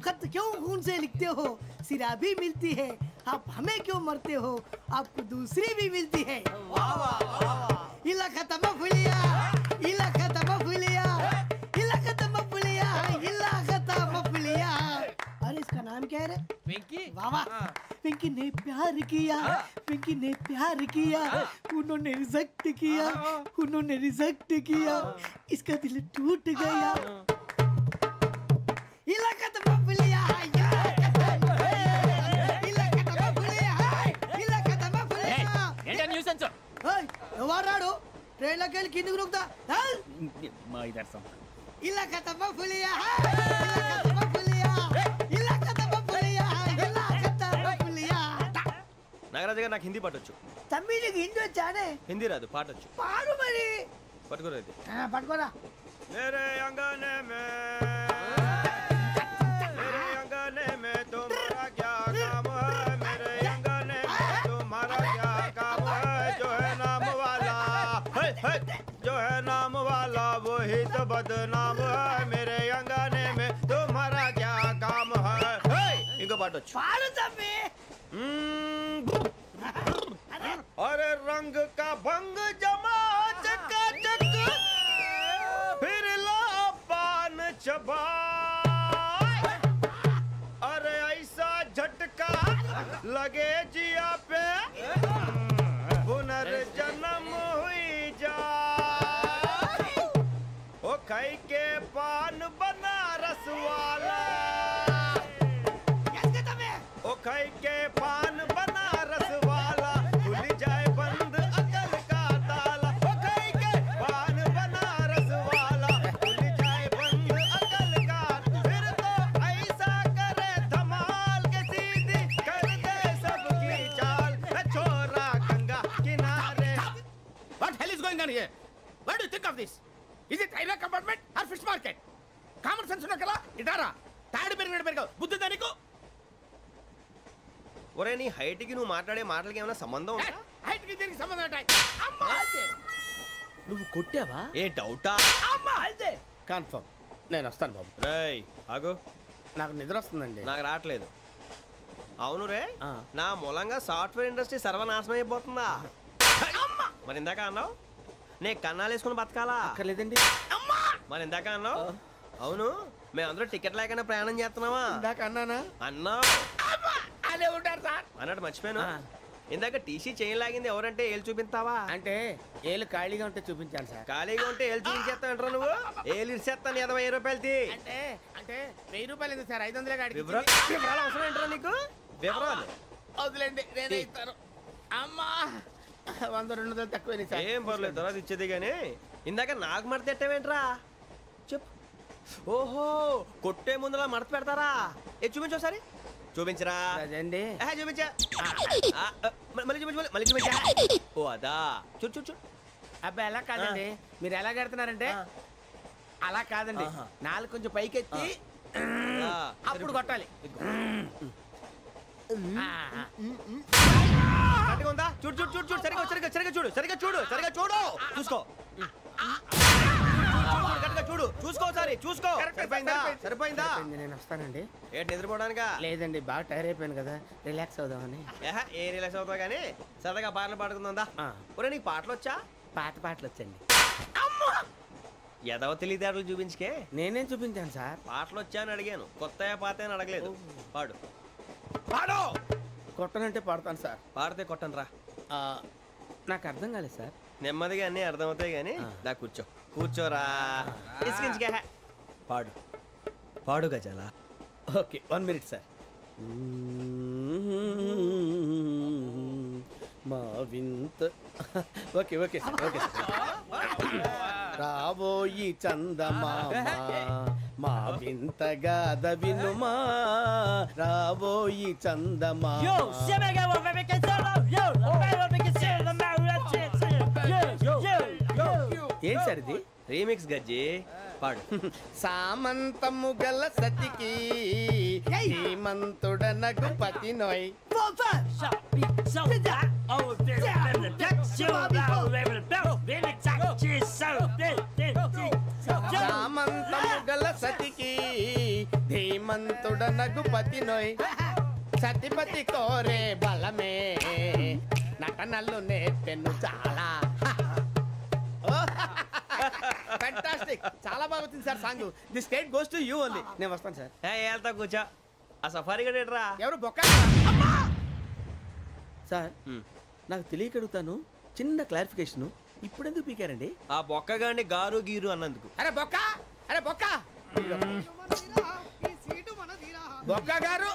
खत क्यों खून से लिखते हो? सिरा भी मिलती है, आप हमें क्यों मरते हो? आपको दूसरी भी मिलती है. वाह वाह वाह. इला खत्म फुलिया, इला खत्म फुलिया, इला खत्म फुलिया, इला खत्म फुलिया. अरे इसका नाम क्या है रे? వెంకీ. वाह वाह. पिंकी ने प्यार किया, पिंकी ने प्यार किया, उन्होंने रिजेक्ट किया, उन्होंने रिजेक्ट किया, इसका दिल टूट गया. इलाका तो बबलिया है, इलाका तो बबलिया है, इलाका तो बबलिया. ఏంటా న్యూసెన్స్? ओए ఎవరు రాడు? ట్రైన్ లోకి వెళ్ళి కిందికి నొక్కుతా. మా ఇదర్సం. इलाका तो बबलिया है, इलाका तो बबलिया, इलाका तो बबलिया, इलाका तो बबलिया. నాగరాజు గారు నాకు హిందీ పాటొచ్చు. తమ్మి నీకు హిందీ వచ్చానే? హిందీ రాదు, పాటొచ్చు. పాడు మరి. పట్టుకోలేదు. పట్టుకోరా. मेरे अंगने में तुम्हारा ही तो बदनाम है मेरे अंगने में तुम्हारा क्या काम है ఇంకో పాట వచ్చు अरे रंग का भंग जमा चकाचक फिर लो पान चबा अरे ऐसा झटका लगे जिया पे पुनर्जन्म हुई जा ओ खाई के पान बनारस वाला ओ खाई के पान बनारस वाला खुल जाए बंद अकल का ताला ओ खाई के पान बनारस वाला खुल जाए बंद अकल का फिर तो ऐसा करे धमाल के सीधी कर दे सबकी चाल छोरा गंगा किनारे What hell is going on here? What do you think of this? Is it railway compartment or fish market? Common sense ఉన్న కదా ఇటారా తాడి పెరిగినట్టు పెరగవు బుద్ధి దానికి ఒరే నీ హైట్ కి నువ్వు మాట్లాడే మాటలకి ఏమైనా సంబంధం ఉందా హైట్ కి దీనికి సంబంధం ఉంటాయి అమ్మా నువ్వు కొట్టావా? ఏ డౌటా అమ్మా అయితే కన్ఫర్మ్ నేను వస్తాను బాబు రేయ్ ఆగు నాకు నిద్ర వస్తుందండి నాకు రావట్లేదు అవును రే నా మూలంగా సాఫ్ట్వేర్ ఇండస్ట్రీ సర్వనాశనం అయిపోతుందా మరి ఇందాక అన్నావు నే కన్నాలు వేసుకుని బతకాలా అక్కర్లేదండి మరి ఇందాక అన్నావు అవును మేమందరూ టికెట్ లేకుండా ప్రయాణం చేస్తున్నావా ఇందాక అన్నానా అన్నావు అదే ఉంటారు సార్ అన్నట్టు మర్చిపోయాను ఇందాక టీసీ చేయి లాగింది ఎవరంటే ఏళ్ళు చూపిస్తావా అంటే ఏళ్ళు ఖాళీగా ఉంటే చూపించాను సార్ ఖాళీగా ఉంటే ఏళ్ళు చూపించేస్తానంటారా నువ్వు ఏళ్ళు ఇచ్చేస్తాను 20 రూపాయలది అంటే అంటే 1000 రూపాయలు ఎందుకు సార్ 500 గాడికి వివరాలు అవసరం ఏంటరా నీకు వివరాలు వదిలేండి నేనే ఇస్తాను అమ్మా 100-200 తక్కువ సార్ ఏం పర్లేదు తర్వాత ఇచ్చేది కానీ ఇందాక నాకు మడత ఎట్టవేంట్రా చెప్పు ఓహో కొట్టే ముందులా మడత పెడతారా ఏ చూపించు ఒకసారి చూపించరా అదండి చూపించా మళ్ళీ చూపించు మళ్ళీ చూపించా ఓ అదా చూడు చూడు చూడు అబ్బాయి ఎలా కాదండి మీరు ఎలా కడుతున్నారంటే అలా కాదండి నాలుగు కొంచెం పైకెత్తి అప్పుడు కొట్టాలి ఉందా చూడు చూడు చూడు చూడు సరిగా సరిగా సరిగా చూడు సరిగా చూడు సరిగా చూడు చూసుకో చూడు చూసుకో సారి చూసుకో సరిపోయిందా సరిపోయిందా నేను వస్తానండి ఏంటి నిద్రపోవడానికా లేదండి బాగా టైర్ అయిపోయాను కదా రిలాక్స్ అవుదామని ఏ రిలాక్స్ అవుతావు కానీ సరదాగా పాటలు పాడుకుందా ఒరే నీకు పాటలు వచ్చా పాత పాటలు వచ్చండి ఎదవ తెలివితేటలు చూపించుకే నేనేం చూపించాను సార్ పాటలు వచ్చా అని అడిగాను కొత్త పాత అని అడగలేదు పాడు పాడు కొట్టనంటే పాడతాను సార్ పాడితే కొట్టను రా నాకు అర్థం కాలేదు సార్ నెమ్మదిగా అన్నీ అర్థమవుతాయి కానీ దా కూర్చో కూర్చోరా పాడు పాడు గజాల ఓకే 1 మినిట్ సార్ మా వింత okay okay sir okay sir రాబోయి చందమామ మా వింతగా వినుమా రాబోయి చందమామ ఏం సార్ ఇది రీమిక్స్ గజ్జి పాడు సామంతము గల సతికి హేమంతుడనగు పతి నోయ్ సామంతము గల సతికి ధీమంతుడనగు పతి నోయ్ సతిపతి కోరే బలమే నటనలు నేర్పెను చాలా ఫ్యాంటాస్టిక్ చాలా బాగా వచ్చింది sir song the state goes to you only నేను వస్తాను సార్ వెళ్తా కూర్చో ఆ సఫారీ గడేట్రా ఎవరు బొక్క సార్ నాకు తెలియక అడుగుతాను చిన్న క్లారిఫికేషన్ ఇప్పుడు ఎందుకు పీకారండి ఆ బొక్కగాండి గారు గీరు అన్నందుకు అరే బొక్క అరే బొక్క బొక్క గారు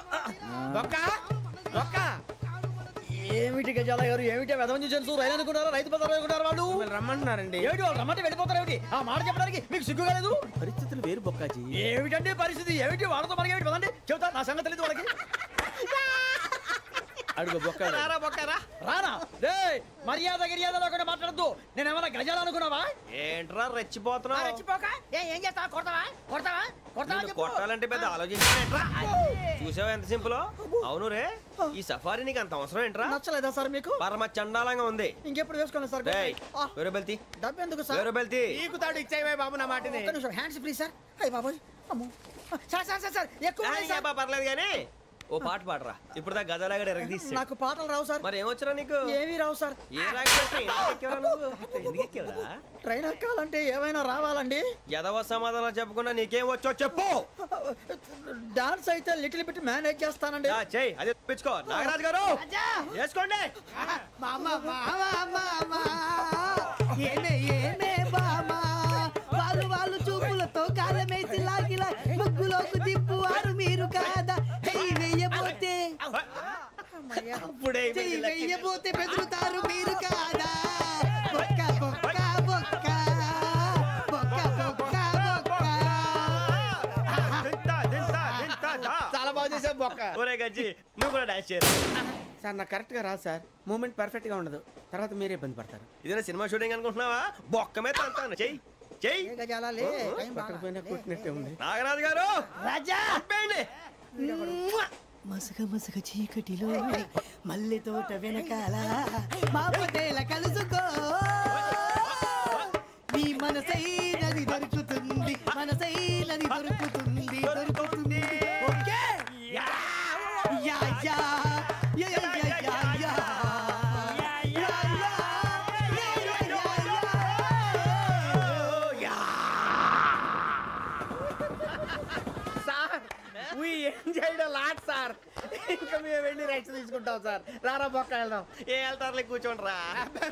బొక్క బొక్క ఏమిటి గజాల గారు ఏమిటి వెదవం చూసాను రైలు అనుకుంటారా రైతు బజార్ అనుకుంటారు వాళ్ళు రమ్మంటున్నారండి ఏమిటి వాళ్ళు రమ్మంటే వెళ్ళిపోతారు ఏమిటి ఆ మాట చెప్పడానికి మీకు సిగ్గు కాలేదు పరిస్థితులు వేరు బొక్కాజీ ఏమిటండి పరిస్థితి ఏమిటి వాళ్ళతో మనకి ఏమిటి పదండి చెబుతా నా సంగతి తెలియదు వాళ్ళకి అడుగు బొక్క రారా బొక్కరా రానా రే మర్యాద గిర్యాద లేకుండా మాట్లాడద్దు నేను ఏమైనా గజాలు అనుకున్నావా ఏంట్రా రెచ్చిపోతున్నావు రెచ్చిపోక ఏం చేస్తావా కొడతావా కొడతావా కొడతావా నిన్ను కొట్టాలంటే పెద్ద ఆలోచించానేంట్రా చూసావా ఎంత సింపుల్ అవును రే ఈ సఫారీ నీకు అంత అవసరం ఏంట్రా నచ్చలేదా సార్ మీకు పరమ చండాలంగా ఉంది ఇంకెప్పుడు వేసుకోండి సార్ డేయ్, వేరే బెల్తి డబ్బు ఎందుకు సార్ వేరే బెల్తి నీకు తాడు ఇచ్చేవే బాబు నా మాటని హ్యాండ్స్ ఫ్రీ సార్ అయ్యి బాబోయ్ అమ్మో సార్ సార్ సార్ సార్ ఎక్కువ ఉన్నాయి సార్. పర్లేదు కానీ ఓ పాట పాడరా ఇప్పుడు దా గదలాగడ ఎరగ తీసి నాకు పాటలు రావు సార్ మరి ఏమొచ్చరా నీకు ఏమీ రావు సార్ ఏ రాకపోతే ఎందుకు ఎక్కావురా ట్రైన్ ఎక్కాలంటే ఏమైనా రావాలండి ఎదవ సమాధానం చెప్పకుండా నీకేం వచ్చో చెప్పు డాన్స్ అయితే లిటిల్ బిట్ మేనేజ్ చేస్తానండి చెయ్యి అదే తెప్పించుకో నాగరాజు గారు చేసుకోండి మామా మామా మామా ఏమే ఏమే బామా వాళ్ళు చూపులతో కాలమేసి లాగిలా ముగ్గులోకి దిప్పువారు మీరు కాదా చెయ్యి వెయ్యబోతే చెయ్యి వెయ్యబోతే బెదురుతారు మీరు కాదా బొక్క బొక్క బొక్క బొక్క బొక్క బొక్క చాలా బాగా చేసావు బొక్క ఒరే గజ్జి నువ్వు కూడా డాన్స్ చేయరు సార్ నాకు కరెక్ట్ గా రాదు సార్ మూమెంట్ పర్ఫెక్ట్ గా ఉండదు తర్వాత మీరే ఇబ్బంది పడతారు ఇదేనా సినిమా షూటింగ్ అనుకుంటున్నావా బొక్క మీద అంటాను చెయ్యి చెయ్యి కొట్టినట్టే ఉంది నాగరాజు గారు రాజా చెప్పండి మసక మసక చీకటిలో మల్లె తోట వెనకాల మా పటేల కలుసుకో నీ మనసైనది దొరుకుతుంది మనసైనది దొరుకుతుంది దొరుకుతుంది okay yeah yeah yeah yeah yeah yeah lot sir ఇంకా మేము వెళ్ళి రెస్ట్ తీసుకుంటాం సార్ రారా బొక్క వెళ్దాం ఏ వెళ్తారులే కూర్చోండి రా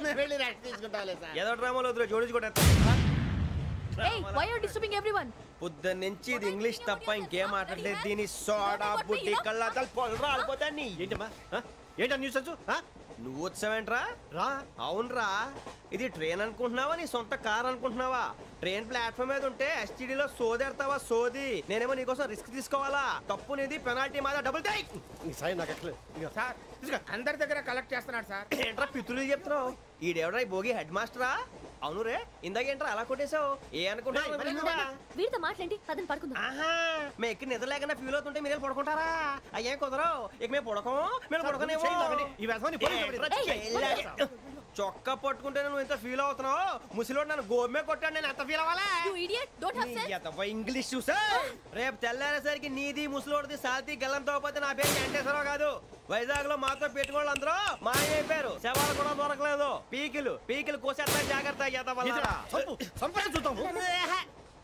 మేము వెళ్ళి రెస్ట్ తీసుకుంటాంలే సార్ ఏదో డ్రామాలో వద్దు జోడించుకుంటా Hey, why are you disturbing everyone? పొద్దున్న నుంచి ఇది ఇంగ్లీష్ తప్ప ఇంకేం మాట్లాడలేదు దీని సోడా బుద్ధి కళ్ళ పొలరా రాలిపోతా నీ ఏంటమ్మా ఏంటా న్యూస్ వచ్చు నువ్వు వచ్చావేంట్రా రా అవునరా ఇది ట్రైన్ అనుకుంటున్నావా నీ సొంత కార్ అనుకుంటున్నావా ట్రైన్ ప్లాట్ఫామ్ మీద ఉంటే ఎస్టీడీలో సోదేడతావా సోది నేనేమో నీకోసం రిస్క్ తీసుకోవాలా తప్పు నీది పెనాల్టీ మాదా డబుల్ టై సార్ అందరి దగ్గర కలెక్ట్ చేస్తున్నాడు సార్ ఏంట్రా పితులు చెప్తున్నావు ఈడెవడ్రా ఈ భోగి హెడ్ మాస్టరా అవును రే ఇందాకేంట్రా అలా కొట్టేశావు ఏ అనుకుంటున్నావు వీరితో మాట్లాడి పదని పడుకుందాం ఆహా మేము ఎక్కి నిద్ర లేకుండా ఫీల్ అవుతుంటే మీరు పడుకుంటారా అయ్యేం కుదరవు ఇక మేము పడకం మేము పడకనేమో చొక్కా పట్టుకుంటే నువ్వు ఎంత ఫీల్ అవుతున్నావు ముసలివాడు నన్ను గోమే కొట్టాడు నేను ఎంత ఫీల్ అవ్వాలా You idiot! Don't have sense! English చూసా రేపు తెల్లారేసరికి నీది ముసలోడిది సాల్తీ గల్లంతో పోతే నా పేరు వెంకటేశ్వరరావు కాదు వైజాగ్ లో మాతో పెట్టుకోళ్ళు అందరూ మాయైపోయారు శవాలు కూడా దొరకలేదు పీకిలు కోసేస్తా జాగ్రత్త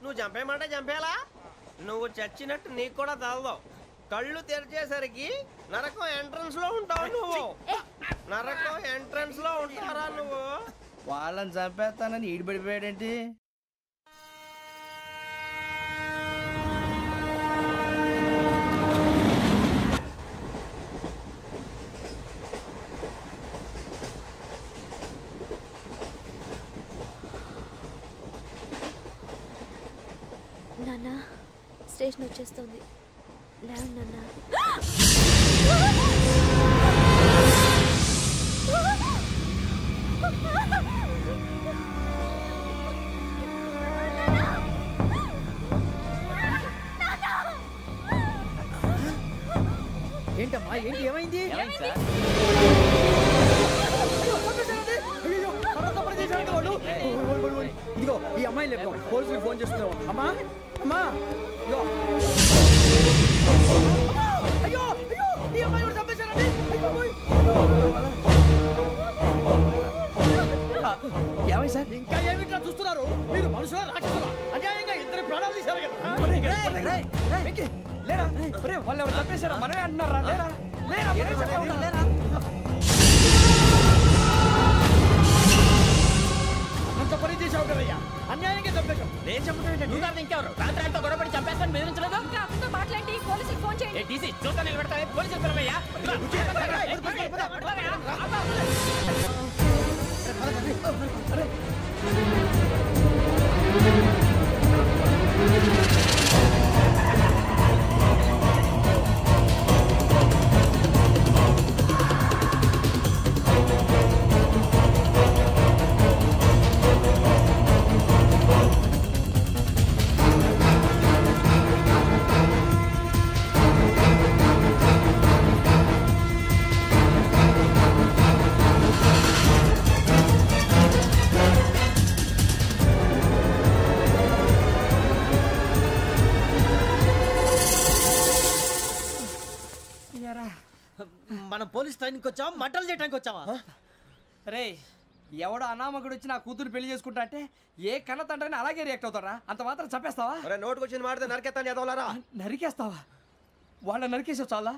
నువ్వు చంపేయమంటే చంపేలా నువ్వు చచ్చినట్టు నీకు కూడా తగదు కళ్ళు తెరిచేసరికి నరకం ఎంట్రన్స్ లో ఉంటావు నువ్వు నరకం ఎంట్రన్స్ లో ఉంటారా నువ్వు వాళ్ళని చంపేస్తానని ఈడిపడిపోయాడేంటి నాన్న స్టేషన్ వచ్చేస్తుంది లేవు నాన్న ఏంటమ్మా ఏంటి ఏమైంది ఇదిగో ఈ అమ్మాయి లేదు పోలీసులకు ఫోన్ చేస్తున్నావు అమ్మా అమ్మా ఇదిగో అయ్యో అయ్యో ఈ అమ్మాయి కూడా చంపేశారండి ఏమై సార్ ఇంకా ఏమిట్లా చూస్తున్నారు మీరు మనుషుల రాక్షసులా అన్యాయంగా ఇద్దరు ప్రాణాలు తీశారు కదా లేరా వాళ్ళు ఎవరు చంపేశారా మనమే అంటున్నారా లేరా లేరా అంత పని చేసావు కదయ్యా అన్యాయంగా చంపేశావు నేను చెప్పడం నువ్వు కాదు ఇంకెవరు రాత్రి గొడవపడి చంపేస్తాను బెదిరించలేదు ఇంకా అతనితో మాట్లాడి పోలీసులకు ఫోన్ చేయండి టీసీ చూస్తా నిలబెడతానే పోలీసులు పిలవయ్యా మనం పోలీస్ ట్రైనింగ్ వచ్చావా మంటలు చేయడానికి వచ్చావా? రే ఎవడో అనామకుడు వచ్చి నా కూతురు పెళ్లి చేసుకుంటా అంటే ఏ కన్న తండ్రిని అలాగే రియాక్ట్ అవుతారా? అంత మాత్రం చంపేస్తావా? నోటుకు వచ్చింది మాడితే నరికేస్తాను చదవాలరా. నరికేస్తావా? వాళ్ళ నరికేసావు చాలా,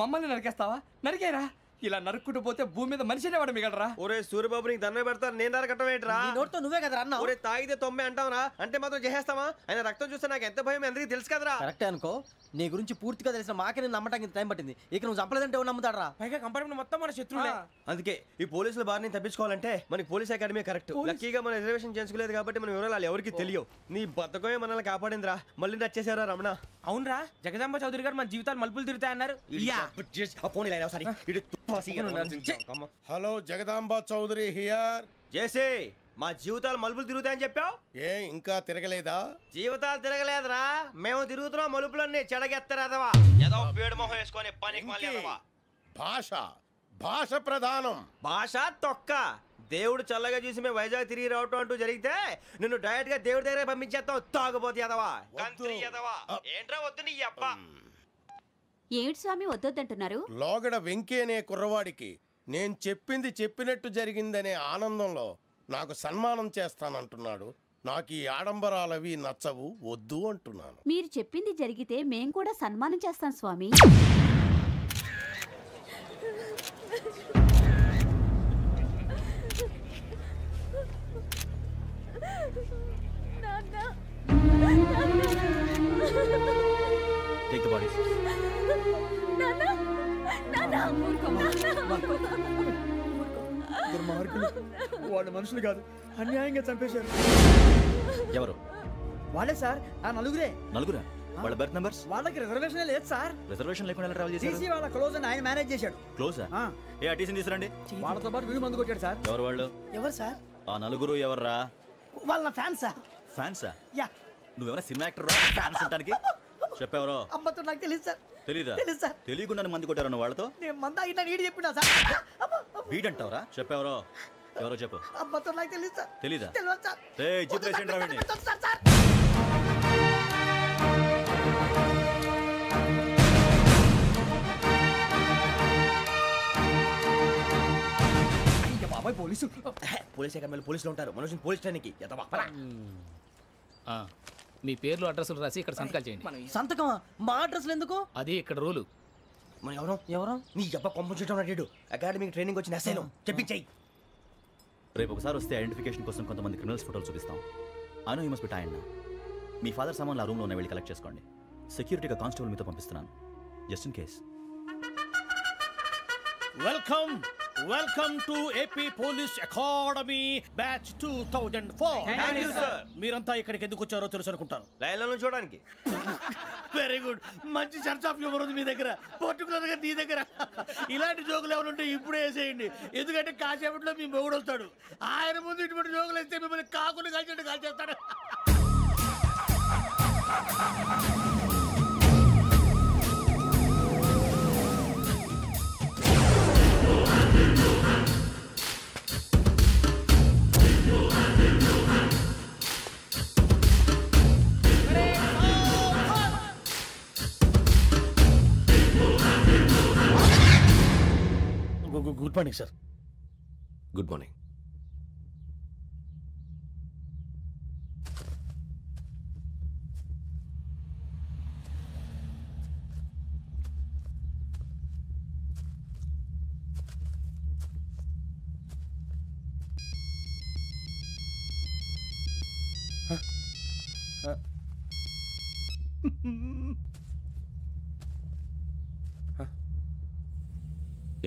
మమ్మల్ని నరికేస్తావా? నరికేరా. ఇలా నరుక్కుంటూ పోతే భూమి మీద మనిషినే వాడు మిగలరా. ఒరే సూర్యబాబు నీకు దండం పెడతాను, నేను నరకటం ఏంట్రా? నోటితో నువ్వే కదా అన్నా. ఒరే తాగితే 90 అంటావురా, అంటే మాత్రం చేసేస్తావా? ఆయన రక్తం చూస్తే నాకు ఎంత భయం అందరికీ తెలుసు కదరా. కరెక్టే అనుకో, నీ గురించి పూర్తిగా తెలిసిన మాకే నేను నమ్మటానికి టైం పట్టింది. ఇక నువ్వు చంపలేదంటే ఎవరు నమ్ముతాడరా? పైగా కంపార్ట్మెంట్ మొత్తం మన శత్రువులే. అందుకే ఈ పోలీసుల బారిని తప్పించుకోవాలంటే మనకి పోలీస్ అకాడమీ కరెక్ట్. లక్కీగా మన రిజర్వేషన్ చేసుకోలేదు కాబట్టి మన వివరాలు ఎవరికి తెలియవు. నీ బతకమే మనల్ని కాపాడిందిరా. మళ్ళీ నచ్చేసారా రమణ? అవునరా, జగదాంబ చౌదరి గారు మన జీవితాలు మలుపులు తిరుగుతాయన్నారు. Hello Jagadamba Chowdary here. JC మా జీవితాలు మలుపులు తిరుగుతాయని చెప్పావు, ఏ ఇంకా తిరగలేదా? జీవితాలు తిరగలేదురా, మేము తిరుగుతున్నాం మలుపులన్నీ. చెడగెత్తరాదవా ఏదో పేడు మొహం వేసుకొని పనికి భాష భాష ప్రధానం. భాష తొక్క. దేవుడు చల్లగా చూసి మేము వైజాగ్ తిరిగి రావటం అంటూ జరిగితే నిన్ను డైరెక్ట్ గా దేవుడి దగ్గర పంపించేస్తావు. తాగుబోతు ఎదవా, గంత్రి ఎదవా. ఏంట్రా వద్దు నీ అబ్బా. ఏమిటి స్వామి వద్దంటున్నారు? లోగడ వెంకీ అనే కుర్రవాడికి నేను చెప్పింది చెప్పినట్టు జరిగిందనే ఆనందంలో నాకు సన్మానం చేస్తానంటున్నాడు. నాకు ఈ ఆడంబరాలవి నచ్చవు, వద్దు అంటున్నాను. మీరు చెప్పింది జరిగితే మేం కూడా సన్మానం చేస్తాం స్వామి. Take the bodies. దుర్మార్గులు, వాళ్ళు మనుషులు కాదు, అన్యాయంగా చంపేశారు. ఎవరు? వాళ్ళే సార్, ఆ నలుగురే. నలుగురా? వాళ్ళ బర్త్ నంబర్స్? వాళ్ళకి రిజర్వేషన్ లేదు సార్. రిజర్వేషన్ లేకుండా ట్రావెల్ చేశారు? టీసీ వాళ్ళ క్లోజ్ అని ఆయన మేనేజ్ చేశాడు. క్లోజా? ఏ టీసీని తీసుకురండి. వాళ్ళతో పాటు వీడు మందు కొట్టాడు సార్. ఎవరు వాళ్ళు? ఎవరు సార్? ఆ నలుగురు ఎవర్రా? వాళ్ళ ఫ్యాన్స్ సార్. ఫ్యాన్సా? యా. నువ్వేమైనా సినిమా యాక్టర్ రా ఫ్యాన్స్ అంటానికి? చెప్పెవరో? అమ్మతో నాకు తెలియదు సార్. తెలీదా? తెలుసు సార్. తెలియకుండా మంది కొట్టారు వాళ్ళతో? నేను మంద అయినా నీడి చెప్పినా సార్. వీడంటావరా? చెప్పెవరో? ఎవరో చెప్పు. అమ్మతో నాకు తెలియదు సార్. తెలీదా? తెలియదు సార్. జీప్ రేషన్ రావండి. పోలీస్ అకాడమీలో పోలీసులు ఉంటారు, మనుషులు పోలీస్ ట్రైనింగ్కి ఎదవా. మీ పేర్లు అడ్రస్లు రాసి ఇక్కడ సంతకాలు చేయండి. సంతకమా? మా అడ్రస్లు ఎందుకు? అది ఇక్కడ రూలు. మన ఎవరో నీ అబ్బా పంపించడం అడిగాడు. అకాడమిక్ ట్రైనింగ్ వచ్చిన అసైలం చెప్పించాయి. రేపు ఒకసారి వస్తే ఐడెంటిఫికేషన్ కోసం కొంతమంది క్రిమినల్స్ ఫోటోలు చూపిస్తాం. I know you must be tired now. Me father సామాన్లు ఆ రూమ్లో ఉన్న వెళ్ళి కలెక్ట్ చేసుకోండి. సెక్యూరిటీగా కానిస్టేబుల్ మీతో పంపిస్తున్నాను, just in case. Welcome to AP police academy batch 2004. మీరంతా ఇక్కడికి ఎందుకు వచ్చారో తెలుసు అనుకుంటాను. లైన్లను చూడడానికి. వెరీ గుడ్, మంచి చర్చ్ ఆఫ్ హ్యూమర్ ఉంది మీ దగ్గర, పర్టికులర్ గా నీ దగ్గర. ఇలాంటి జోకులు ఎవరు ఉంటే ఇప్పుడే వేసేయండి, ఎందుకంటే కాసేపట్లో మీ మొగుడు వస్తాడు. ఆయన ముందు ఇటువంటి జోకులు వేస్తే మిమ్మల్ని కాకులు కాల్చేట్టు కాల్చేస్తాడు. Good morning sir. Good morning.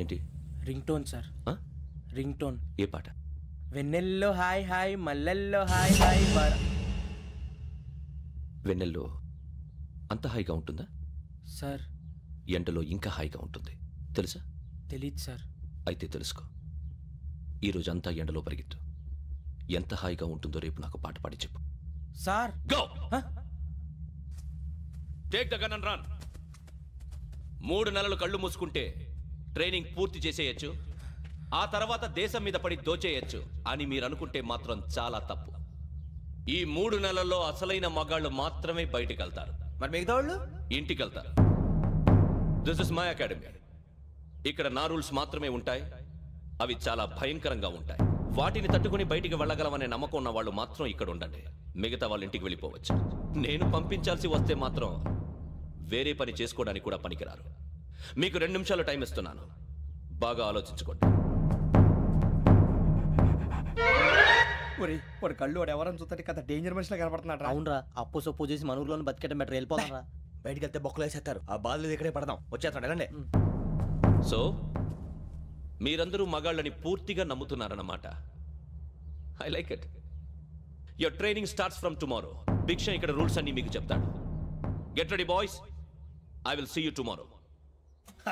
ఏంటి? Ring tone sir. Ring tone. ఏ పాట? వెన్నెల్లో హాయ్ హాయ్, మల్లెల్లో హాయ్ హాయ్. వెన్నెల్లో అంత హాయిగా ఉంటుందా సార్? ఎండలో ఇంకా హాయిగా ఉంటుంది తెలుసా? తెలీదు సార్. అయితే తెలుసుకో. ఈరోజు అంతా ఎండలో పరిగెత్తు. ఎంత హాయిగా ఉంటుందో రేపు నాకు పాట పాడి చెప్పు. Sir go. Take the gun and run. 3 నెలలు కళ్ళు మూసుకుంటే ట్రైనింగ్ పూర్తి చేసేయచ్చు, ఆ తర్వాత దేశం మీద పడి దోచేయచ్చు అని మీరు అనుకుంటే మాత్రం చాలా తప్పు. ఈ 3 నెలల్లో అసలైన మగాళ్ళు మాత్రమే బయటికి వెళ్తారు. మరి మిగతా వాళ్ళు ఇంటికి వెళ్తారు. This is my academy. ఇక్కడ నా రూల్స్ మాత్రమే ఉంటాయి. అవి చాలా భయంకరంగా ఉంటాయి. వాటిని తట్టుకుని బయటికి వెళ్ళగలమనే నమ్మకం ఉన్న వాళ్ళు మాత్రం ఇక్కడ ఉండండి. మిగతా వాళ్ళ ఇంటికి వెళ్ళిపోవచ్చు. నేను పంపించాల్సి వస్తే మాత్రం వేరే పని చేసుకోవడానికి కూడా పనికిరారు. మీకు 2 నిమిషాలు టైం ఇస్తున్నాను. బాగా ఆలోచించుకోండి. వాడు కళ్ళు వాడు ఎవరైనా చూస్తే కదా డేంజర్ మనిషిలో కనపడుతున్నాడు. అవునరా, అప్పు సొప్పు చేసి మన ఊర్లో బతికేట బెటర్ వెళ్ళిపోతారా. బయటికి వెళ్తే బొక్కలు వేసేస్తారు. ఆ బాధలు ఇక్కడే పడదాం. వచ్చేస్తాడు వెళ్ళండి. సో మీరందరూ మగాళ్ళని పూర్తిగా నమ్ముతున్నారన్నమాట. I like it. Your training starts from tomorrow. Bhiksha ఇక్కడ రూల్స్ అన్ని మీకు చెప్తాడు. Get ready boys. I will see you tomorrow.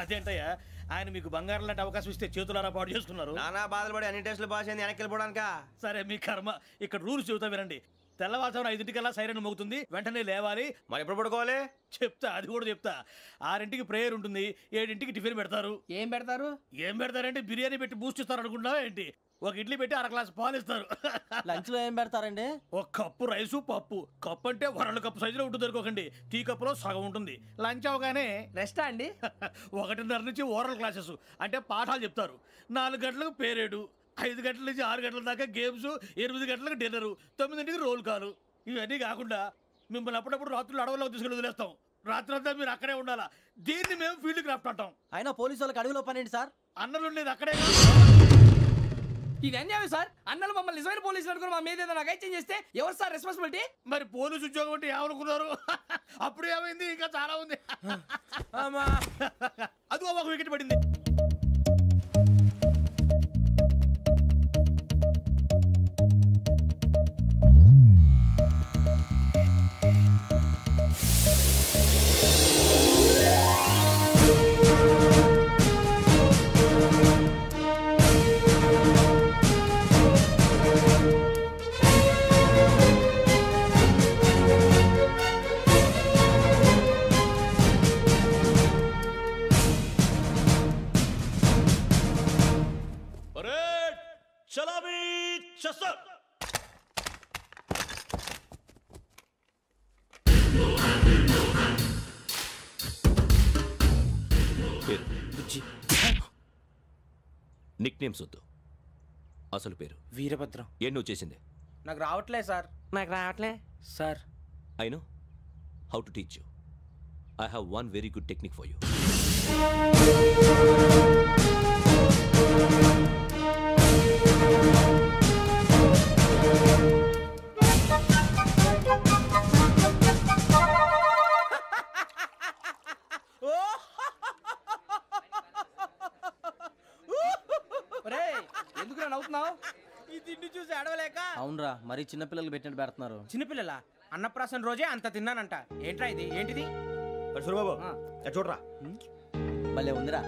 అదేంటయ్యా, ఆయన మీకు బంగారం లాంటి అవకాశం ఇస్తే చేతులారా పాటు చేసుకున్నారు. నానా బాధలు పడి అన్ని టెస్టులు పాస్ అయింది వెనక్కి వెళ్ళిపోవడానికా? సరే మీ కర్మ. ఇక్కడ రూల్స్ చెబుతా వినండి. తెల్లవారుజామున 5 సైరన్ మోగుతుంది, వెంటనే లేవాలి. మరి ఎప్పుడు పడుకోవాలి చెప్తా, అది కూడా చెప్తా. 6 ప్రేయర్ ఉంటుంది, 7 టిఫిన్ పెడతారు. ఏం పెడతారంటే బిర్యానీ పెట్టి బూస్ట్ ఇస్తారు అనుకుంటున్నావా ఏంటి? ఒక ఇడ్లీ పెట్టి 1/2 గ్లాస్ పాలు ఇస్తారు. లంచ్ లో ఏం పెడతారండి? ఒక కప్పు రైసు పప్పు. కప్పు అంటే 1/2 కప్పు సైజులో ఉంటుంది అనుకోకండి. టీ కప్పులో సగం ఉంటుంది. లంచ్ అవగానే రెస్టా అండి? 1:30 నుంచి ఓరల్ క్లాసెస్ అంటే పాఠాలు చెప్తారు. 4 గంటలకు పేరేడు, 5 గంటల నుంచి 6 గంటల దాకా గేమ్స్, 8 గంటలకు డిన్నరు, 9 రోల్ కాలు. ఇవన్నీ కాకుండా మిమ్మల్ని అప్పుడప్పుడు రాత్రులు అడవుల్లో తీసుకుని వదిలేస్తాం. రాత్రి అంతా మీరు అక్కడే ఉండాలా. దీన్ని మేము ఫీల్డ్ క్రాఫ్ట్ అంటాం. అయినా పోలీసు వాళ్ళకి అడవిలో పనేంటి సార్? అన్నలు ఉండేది అక్కడే. ఇది అన్యాయం సార్. అన్నలు మమ్మల్ని నిజమైన పోలీసులు అనుకుని మా మీద ఏదైనా అగైత్యం చేస్తే ఎవరు సార్ రెస్పాన్సిబిలిటీ? మరి పోలీసు ఉద్యోగం అంటే ఏమనుకున్నారు? అప్పుడు ఏమైంది? ఇంకా చాలా ఉంది. అదిగో ఒక వికెట్ పడింది. నిక్ నేమ్స్ వద్దు. అసలు పేరు వీరభద్రం. ఏం నువ్వు చేసింది? నాకు రావట్లే sir. I know how to teach you. I have one very good technique for you. ఎందుకు నవ్వుతున్నావు? ఈ తిండి చూసి అడవలేక. అవునరా, మరి చిన్నపిల్లలు పెట్టినట్టు పెడుతున్నారు. చిన్నపిల్లల అన్నప్రాసన రోజే అంత తిన్నానంట. ఏంట్రా ఇది? ఏంటిది? సూరిబాబు చూడరా, భలే ఉందిరా.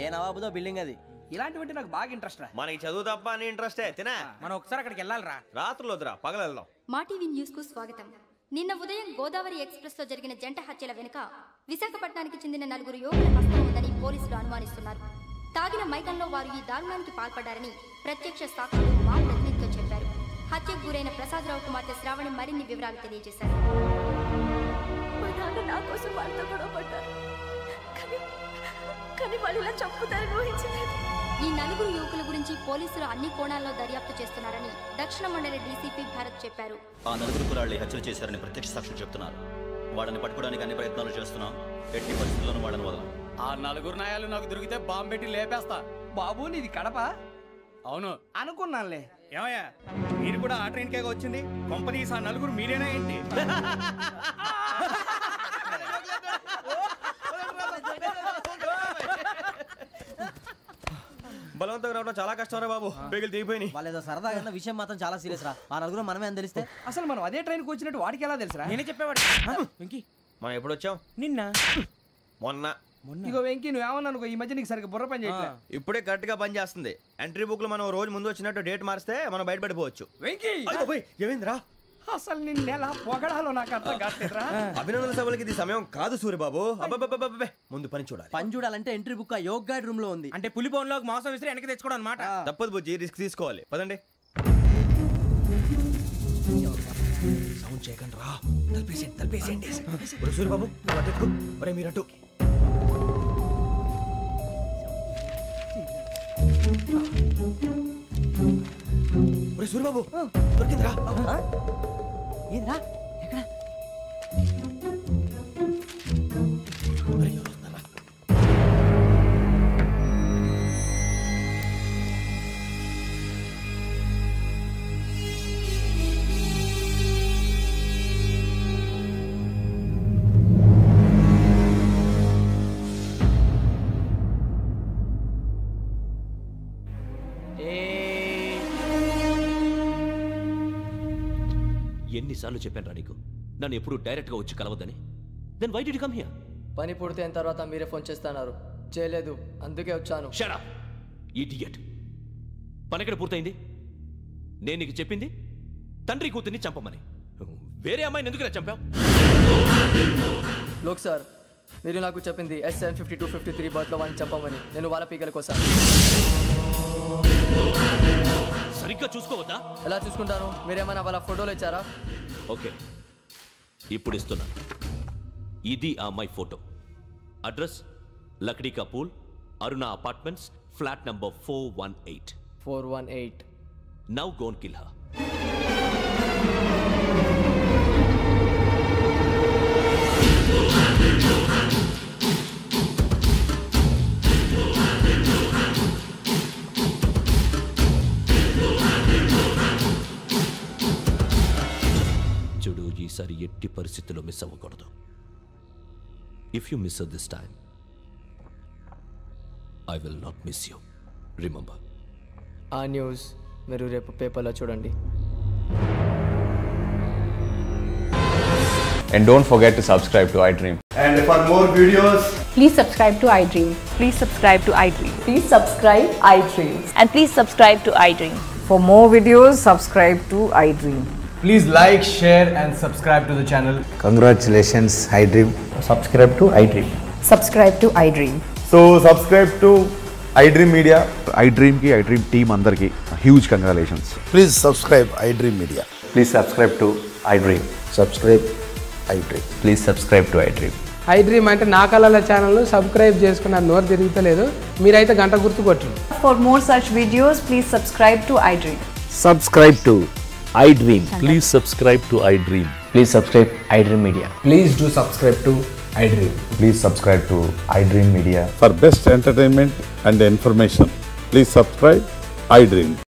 ఏ నవాబుదో బిల్డింగ్ అది. ఇలాంటివంటే నాకు బాగా ఇంట్రెస్ట్ రా. మనకి చదువు తప్ప అని ఇంట్రెస్టే. తినా మనం ఒకసారి అక్కడికి వెళ్ళాలిరా. రాత్రులు వద్దురా, పగలు వెళ్దాం. మా టీవీ న్యూస్ కు స్వాగతం. నిన్న ఉదయం గోదావరి ఎక్స్ప్రెస్ లో జరిగిన జంట హత్యల వెనుక విశాఖపట్నానికి చెందిన 4 యువకుల హస్తం ఉందని పోలీసులు అనుమానిస్తున్నారు. తాగిన మైకంలో వారు ఈ దారుణానికి పాల్పడ్డారని ప్రత్యక్ష సాక్షులు మా ప్రతినిధితో చెప్పారు. హత్యకు గురైన ప్రసాదరావు కుమార్తె శ్రావణి మరిన్ని వివరాలు తెలియజేశారు. మా నాన్న నా కోసం వాళ్ళతో గొడవ పడ్డారు, కానీ వాళ్ళు ఇలా చంపుతారని ఊహించలేదు. ఈ 4 యువకుల గురించి పోలీసులు అన్ని కోణాల్లో దర్యాప్తు చేస్తున్నారని దక్షిణ మండలి డీసీపీ భరత్ చెప్పారు. ఆ 4 కుర్రాళ్ళు హత్యలు చేశారని ప్రత్యక్ష సాక్షులు చెప్తున్నారు. వాళ్ళని పట్టుకోవడానికి అన్ని ప్రయత్నాలు చేస్తున్నాం. ఎట్టి పరిస్థితుల్లోనూ వాళ్ళని వదలం. ఆ 4 నాయాలు నాకు దొరికితే బాంబు పెట్టి లేపేస్తా. బాబు నీది కడప? అవును అనుకున్నానులే. ఏమయ్యా, మీరు కూడా ఆ ట్రైన్ కేగా వచ్చింది? కంపెనీస్ ఆ 4 మీరేనా ఏంటి? బలవంతంగా రావడం చాలా కష్టం రా బాబు. బేగులు దిగిపోయినాయి. వాళ్ళు ఏదో సరదాగా విషయం మాత్రం చాలా సీరియస్ రా. ఆ 4 మనమే అని తెలిస్తే అసలు మనం అదే ట్రైన్కి వచ్చినట్టు వాడికి ఎలా తెలుసురా? నేనే చెప్పేవాడు. వెంకీ, మనం ఎప్పుడు వచ్చాం? నిన్న మొన్న. ఇగో వెంకీ, నువ్వేమన్నా అనుకో, ఈ మధ్య నీకు సరిగ్గా బుర్ర పని చేయట్లేదు. ఇప్పుడే కరెక్ట్ గా పని చేస్తుంది. ఎంట్రీ బుక్ లో మనం రోజు ముందు వచ్చినట్టు డేట్ మారిస్తే మనం బయటపడిపోవచ్చు. వెంకీ ఏమైందిరా? అసలు నిన్న ఎలా పొగడాలో నాకు అర్థం కాట్లేదురా. అభినందన సభలకి ఇది సమయం కాదు సూరిబాబు. అబ్బబ్బబ్బబ్బే, ముందు పని చూడాలి. పని చూడాలంటే ఎంట్రీ బుక్ ఆ యోగ్ గైడ్ రూమ్ లో ఉంది. అంటే పులి బోన్లోకి మాంసం విసిరి వెనక్కి తెచ్చుకోవడం అనమాట. తప్పదు బుజ్జి, రిస్క్ తీసుకోవాలి. పదండి. సౌండ్ చేయకండి రా. తలపేసేయండి. సూరిబాబు మీరు అటు. సూరిబాబు దొరికిందిరా. ఏంద్రా ఎక్కడ? ఎన్నిసార్లు చెప్పాను రా నీకు నన్ను ఎప్పుడు డైరెక్ట్గా వచ్చి కలవద్దని. Then why did you come here? పని పూర్తయిన తర్వాత మీరే ఫోన్ చేస్తున్నారు. చేయలేదు, అందుకే వచ్చాను. Shut up idiot. పని ఎక్కడ పూర్తయింది? నేను నీకు చెప్పింది తండ్రి కూతుర్ని చంపమని. వేరే అమ్మాయిని ఎందుకు చంపావు? లోక్ సార్, మీరు నాకు చెప్పింది SN 5253 బర్త్లో వాడిని చంపమని. నేను వాళ్ళ పీకల కోసం. సరిగ్గా చూసుకోవద్దా? ఎలా చూసుకుంటాను? మీరేమైనా వాళ్ళ ఫోటోలు ఇచ్చారా? ఓకే, ఇప్పుడు ఇస్తున్నా. ఇది ఆ అమ్మాయి photo. Address Lakdi ka pool, Aruna apartments, flat number 418. 418. Now go and kill her. చూడు, ఈసారి ఎట్టి పరిస్థితుల్లో మిస్ అవ్వకూడదు. If you miss this time I will not miss you. Remember. ఆ న్యూస్ మీరు రేపు పేపర్లో చూడండి. And don't forget to subscribe to iDream. And for more videos, please subscribe to iDream. Please subscribe to iDream. Please subscribe iDream. And please subscribe to iDream. For more videos, subscribe to iDream. please like, share and subscribe to the channel. Congratulations, iDream. Subscribe to iDream. Subscribe to iDream. So subscribe to iDream Media. iDream ki iDream team andarki huge congratulations. Please subscribe iDream Media. Please subscribe to iDream. Subscribe iDream. Please subscribe to iDream. iDream అంటే నా కళల channel subscribe చేసుకున్న నోరు తిరుగుతలేదు. మీరైతే గంట గుర్తు కొట్టండి. For more such videos, please subscribe to iDream. Subscribe to iDream. Please subscribe to iDream. Please subscribe iDream Media. Please do subscribe to iDream. Please subscribe to iDream Media. For best entertainment and information, please subscribe iDream.